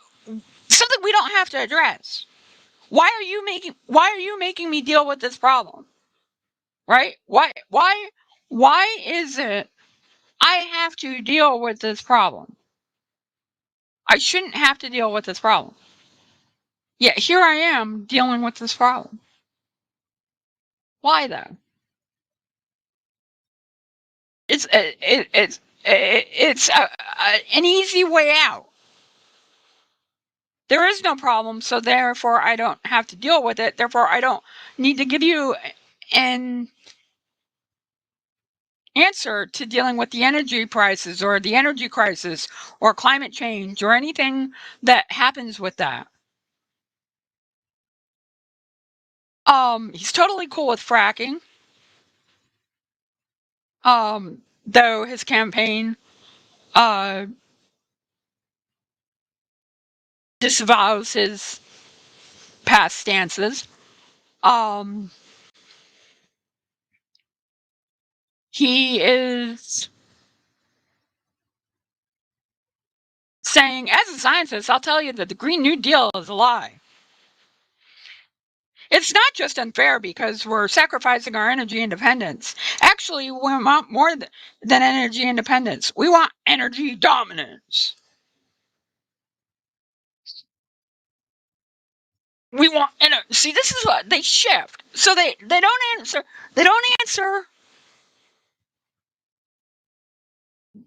something we don't have to address. Why are you making me deal with this problem? Right? Why Why is it I have to deal with this problem? I shouldn't have to deal with this problem. Yet here I am dealing with this problem. Why though? It's an easy way out. There is no problem, so therefore I don't have to deal with it. Therefore, I don't need to give you an answer to dealing with the energy prices or the energy crisis or climate change or anything that happens with that. He's totally cool with fracking. Though his campaign disavows his past stances. He is saying, as a scientist, I'll tell you that the Green New Deal is a lie. It's not just unfair because we're sacrificing our energy independence. Actually, we want more than energy independence. We want energy dominance. We want, see, this is what they shift. So they don't answer. They don't answer.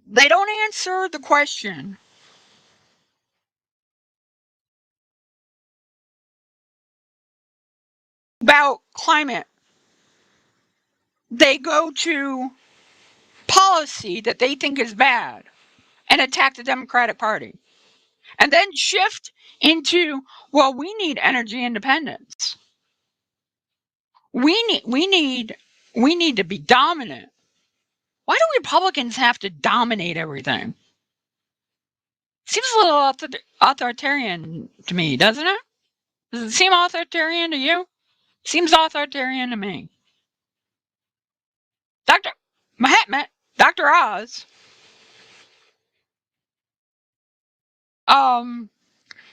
They don't answer the question about climate. They go to policy that they think is bad and attack the Democratic Party. And then shift into, well, we need energy independence. We need to be dominant. Why do Republicans have to dominate everything? Seems a little authoritarian to me, doesn't it? Does it seem authoritarian to you? Seems authoritarian to me. Dr. Mahatma, Dr. Oz,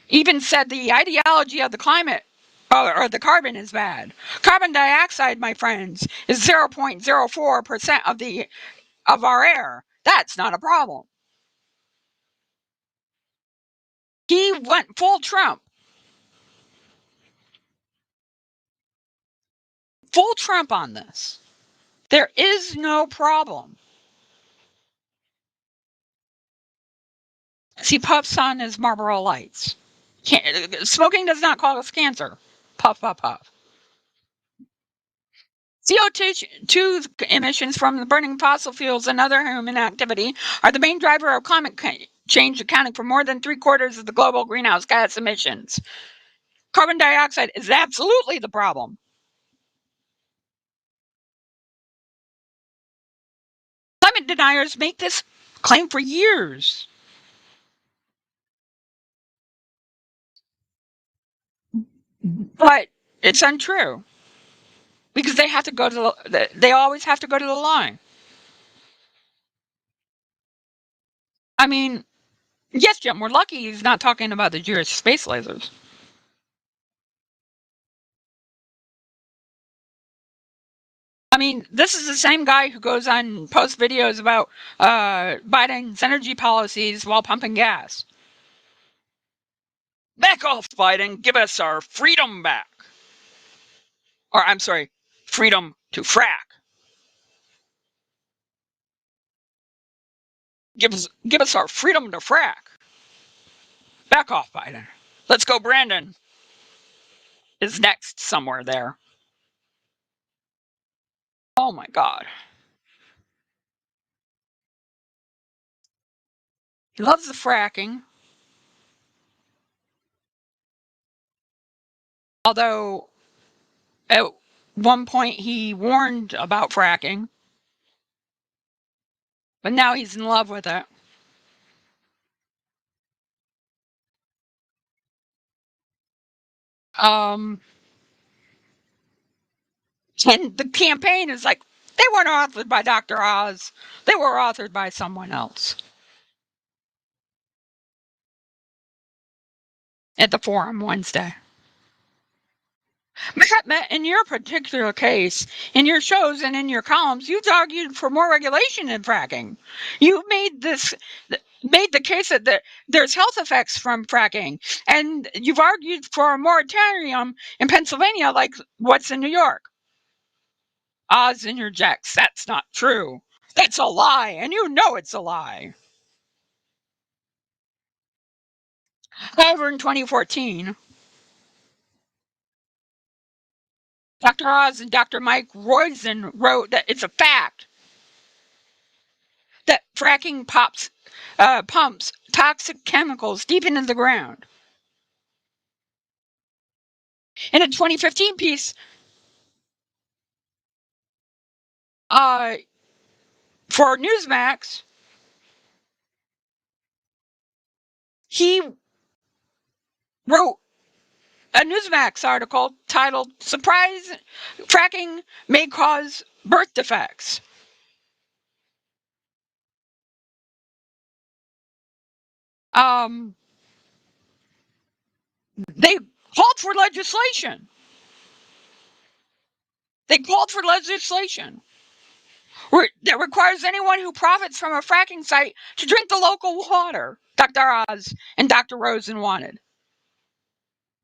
even said the ideology of the climate or the carbon is bad. Carbon dioxide, my friends, is 0.04% of our air. That's not a problem. He went full Trump. Full Trump on this. There is no problem. He puffs on his Marlboro Lights. Smoking does not cause cancer. Puff, puff, puff. CO2 emissions from the burning fossil fuels and other human activity are the main driver of climate change, accounting for more than 3/4 of the global greenhouse gas emissions. Carbon dioxide is absolutely the problem. Climate deniers make this claim for years. But it's untrue. Because they have to go to they always have to go to the line. I mean, yes, Jim, we're lucky he's not talking about the Jewish space lasers. I mean, this is the same guy who goes on and posts videos about Biden's energy policies while pumping gas. Back off, Biden. Give us our freedom back. Or, I'm sorry, freedom to frack. Give us our freedom to frack. Back off, Biden. Let's go, Brandon. Is next somewhere there. Oh my God. He loves the fracking. Although at one point he warned about fracking. But now he's in love with it. And the campaign is like, they weren't authored by Dr. Oz. They were authored by someone else. At the forum Wednesday. Mahatma, in your particular case, in your shows and in your columns, you've argued for more regulation in fracking. You made the case that there's health effects from fracking, and you've argued for a moratorium in Pennsylvania, like what's in New York. Oz interjects, that's not true. That's a lie, and you know it's a lie. However, in 2014, Dr. Oz and Dr. Mike Roizen wrote that it's a fact that fracking pumps toxic chemicals deep into the ground. In a 2015 piece for Newsmax, he wrote a Newsmax article titled "Surprise Fracking May Cause Birth Defects." They called for legislation. That requires anyone who profits from a fracking site to drink the local water, Dr. Oz and Dr. Rosen wanted.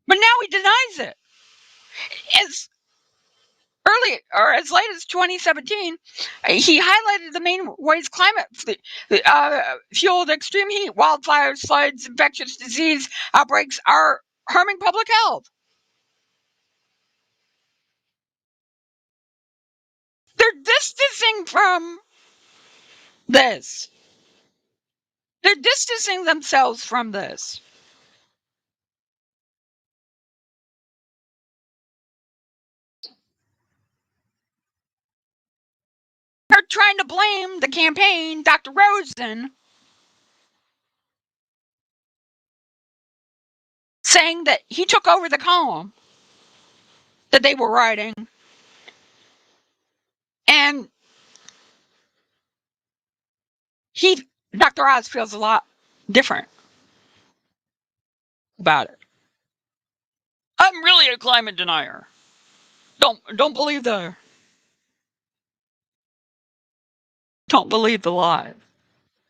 But now he denies it. As late as 2017, he highlighted the main ways climate fueled extreme heat, wildfires, floods, infectious disease outbreaks are harming public health. They're distancing from this. They're distancing themselves from this. They're trying to blame the campaign, Dr. Rosen, saying that he took over the column that they were writing. And Dr. Oz feels a lot different about it. I'm really a climate denier. Don't believe the lie. It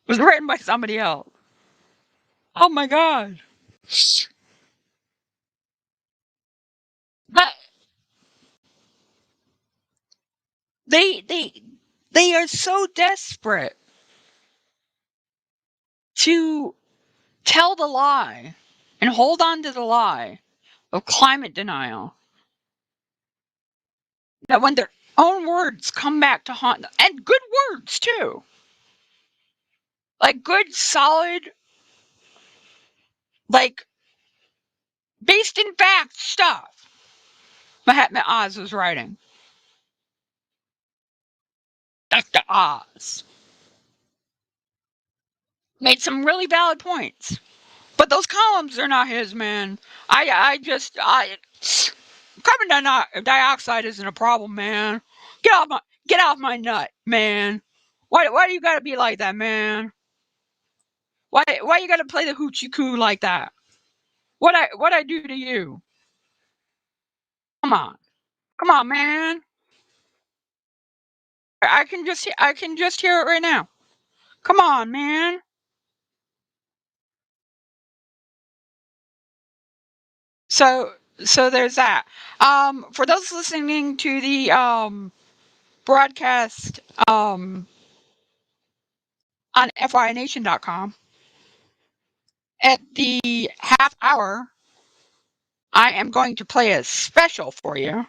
was written by somebody else. Oh my God. But they are so desperate to tell the lie and hold on to the lie of climate denial that when their own words come back to haunt them, and good words too, like good, solid, like based in fact stuff Mahatma Oz was writing. Dr. Oz made some really valid points. But those columns are not his, man. Carbon dioxide isn't a problem, man. Get off my nut, man. Why do you gotta be like that, man? Why you gotta play the hoochie coo like that? What I do to you? Come on, man. I can just hear it right now. Come on, man. So there's that. For those listening to the broadcast on FYNation.com, at the half hour, I am going to play a special for you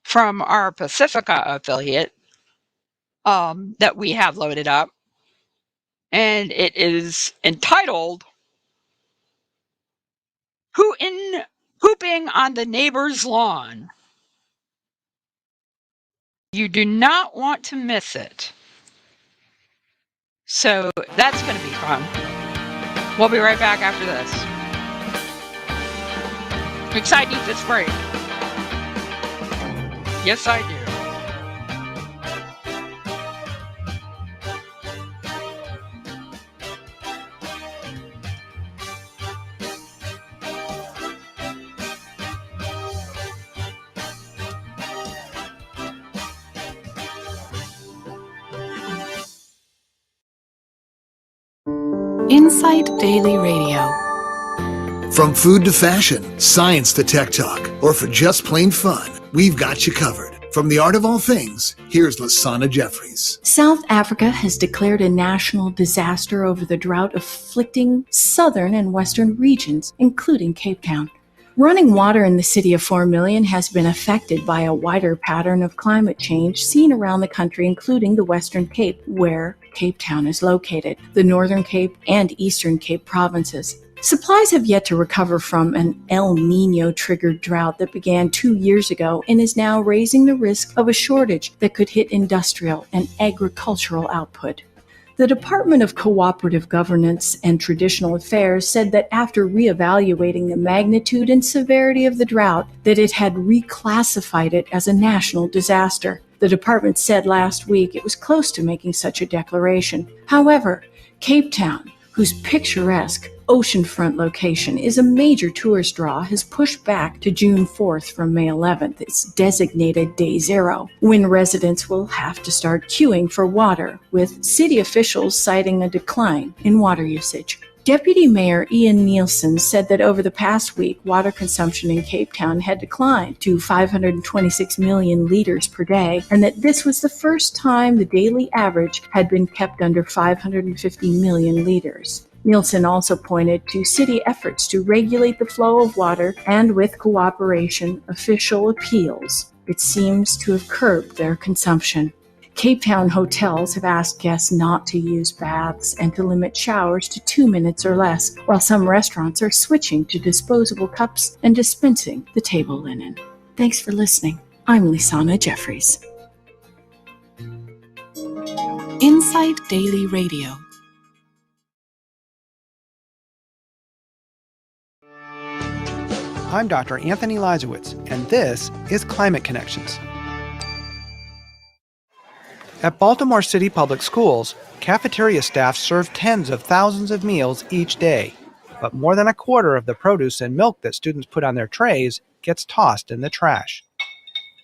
from our Pacifica affiliate that we have loaded up. And it is entitled Pooping on the Neighbor's Lawn. You do not want to miss it. So that's going to be fun. We'll be right back after this. I'm excited to eat this break. Yes, I do. Insight Daily Radio. From food to fashion, science to tech talk, or for just plain fun, we've got you covered. From the art of all things, here's Lasana Jeffries. South Africa has declared a national disaster over the drought afflicting southern and western regions, including Cape Town. Running water in the city of 4 million has been affected by a wider pattern of climate change seen around the country, including the Western Cape, where Cape Town is located, the Northern Cape and Eastern Cape provinces. Supplies have yet to recover from an El Nino-triggered drought that began 2 years ago and is now raising the risk of a shortage that could hit industrial and agricultural output. The Department of Cooperative Governance and Traditional Affairs said that after reevaluating the magnitude and severity of the drought, that it had reclassified it as a national disaster. The department said last week it was close to making such a declaration. However, Cape Town, whose picturesque oceanfront location is a major tourist draw, has pushed back to June 4th from May 11th, its designated day zero, when residents will have to start queuing for water, with city officials citing a decline in water usage. Deputy Mayor Ian Nielsen said that over the past week, water consumption in Cape Town had declined to 526 million liters per day, and that this was the first time the daily average had been kept under 550 million liters. Nielsen also pointed to city efforts to regulate the flow of water, and with cooperation, official appeals, it seems to have curbed their consumption. Cape Town hotels have asked guests not to use baths and to limit showers to 2 minutes or less, while some restaurants are switching to disposable cups and dispensing the table linen. Thanks for listening. I'm Lisana Jeffries. Insight Daily Radio. I'm Dr. Anthony Lizowitz, and this is Climate Connections. At Baltimore City Public Schools, cafeteria staff serve tens of thousands of meals each day, but more than a quarter of the produce and milk that students put on their trays gets tossed in the trash.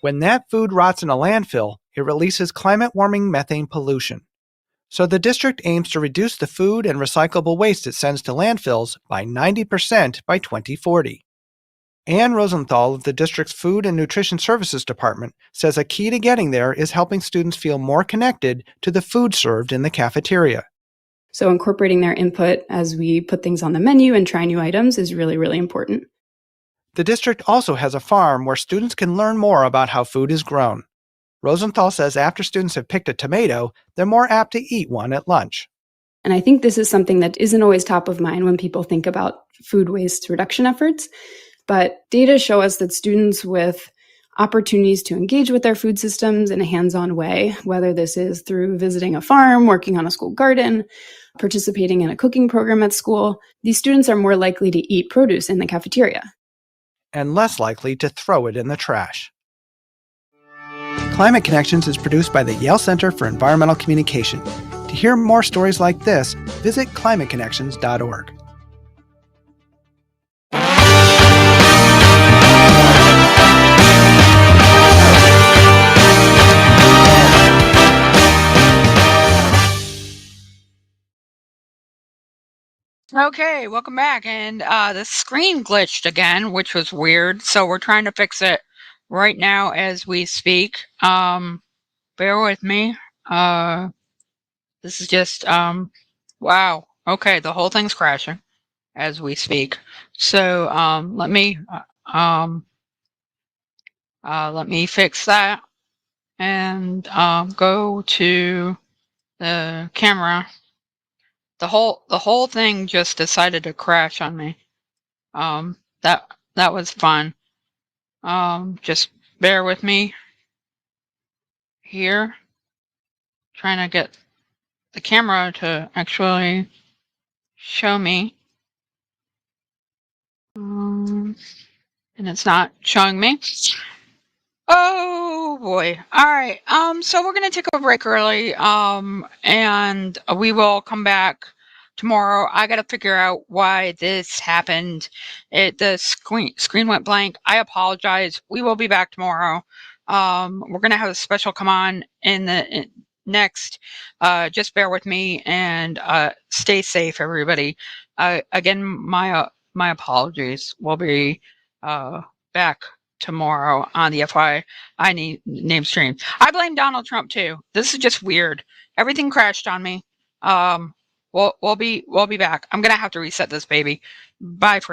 When that food rots in a landfill, it releases climate-warming methane pollution. So the district aims to reduce the food and recyclable waste it sends to landfills by 90% by 2040. Ann Rosenthal of the district's Food and Nutrition Services Department says a key to getting there is helping students feel more connected to the food served in the cafeteria. So incorporating their input as we put things on the menu and try new items is really, really important. The district also has a farm where students can learn more about how food is grown. Rosenthal says after students have picked a tomato, they're more apt to eat one at lunch. And I think this is something that isn't always top of mind when people think about food waste reduction efforts. But data show us that students with opportunities to engage with their food systems in a hands-on way, whether this is through visiting a farm, working on a school garden, participating in a cooking program at school, these students are more likely to eat produce in the cafeteria. And less likely to throw it in the trash. Climate Connections is produced by the Yale Center for Environmental Communication. To hear more stories like this, visit climateconnections.org. Okay, welcome back. And the screen glitched again, which was weird. So we're trying to fix it right now as we speak. Bear with me. This is just wow. Okay, the whole thing's crashing as we speak. So let me fix that and go to the camera. The whole thing just decided to crash on me. That was fun. Just bear with me here. Trying to get the camera to actually show me. And it's not showing me. Oh boy. All right. So we're gonna take a break early. And we will come back tomorrow. I gotta figure out why this happened. The screen went blank. I apologize. We will be back tomorrow. We're gonna have a special come on in next. Just bear with me and stay safe, everybody. Again, my apologies. We'll be back tomorrow on the FYI name stream. I blame Donald Trump too. This is just weird. Everything crashed on me. We'll be back. I'm gonna have to reset this baby. Bye for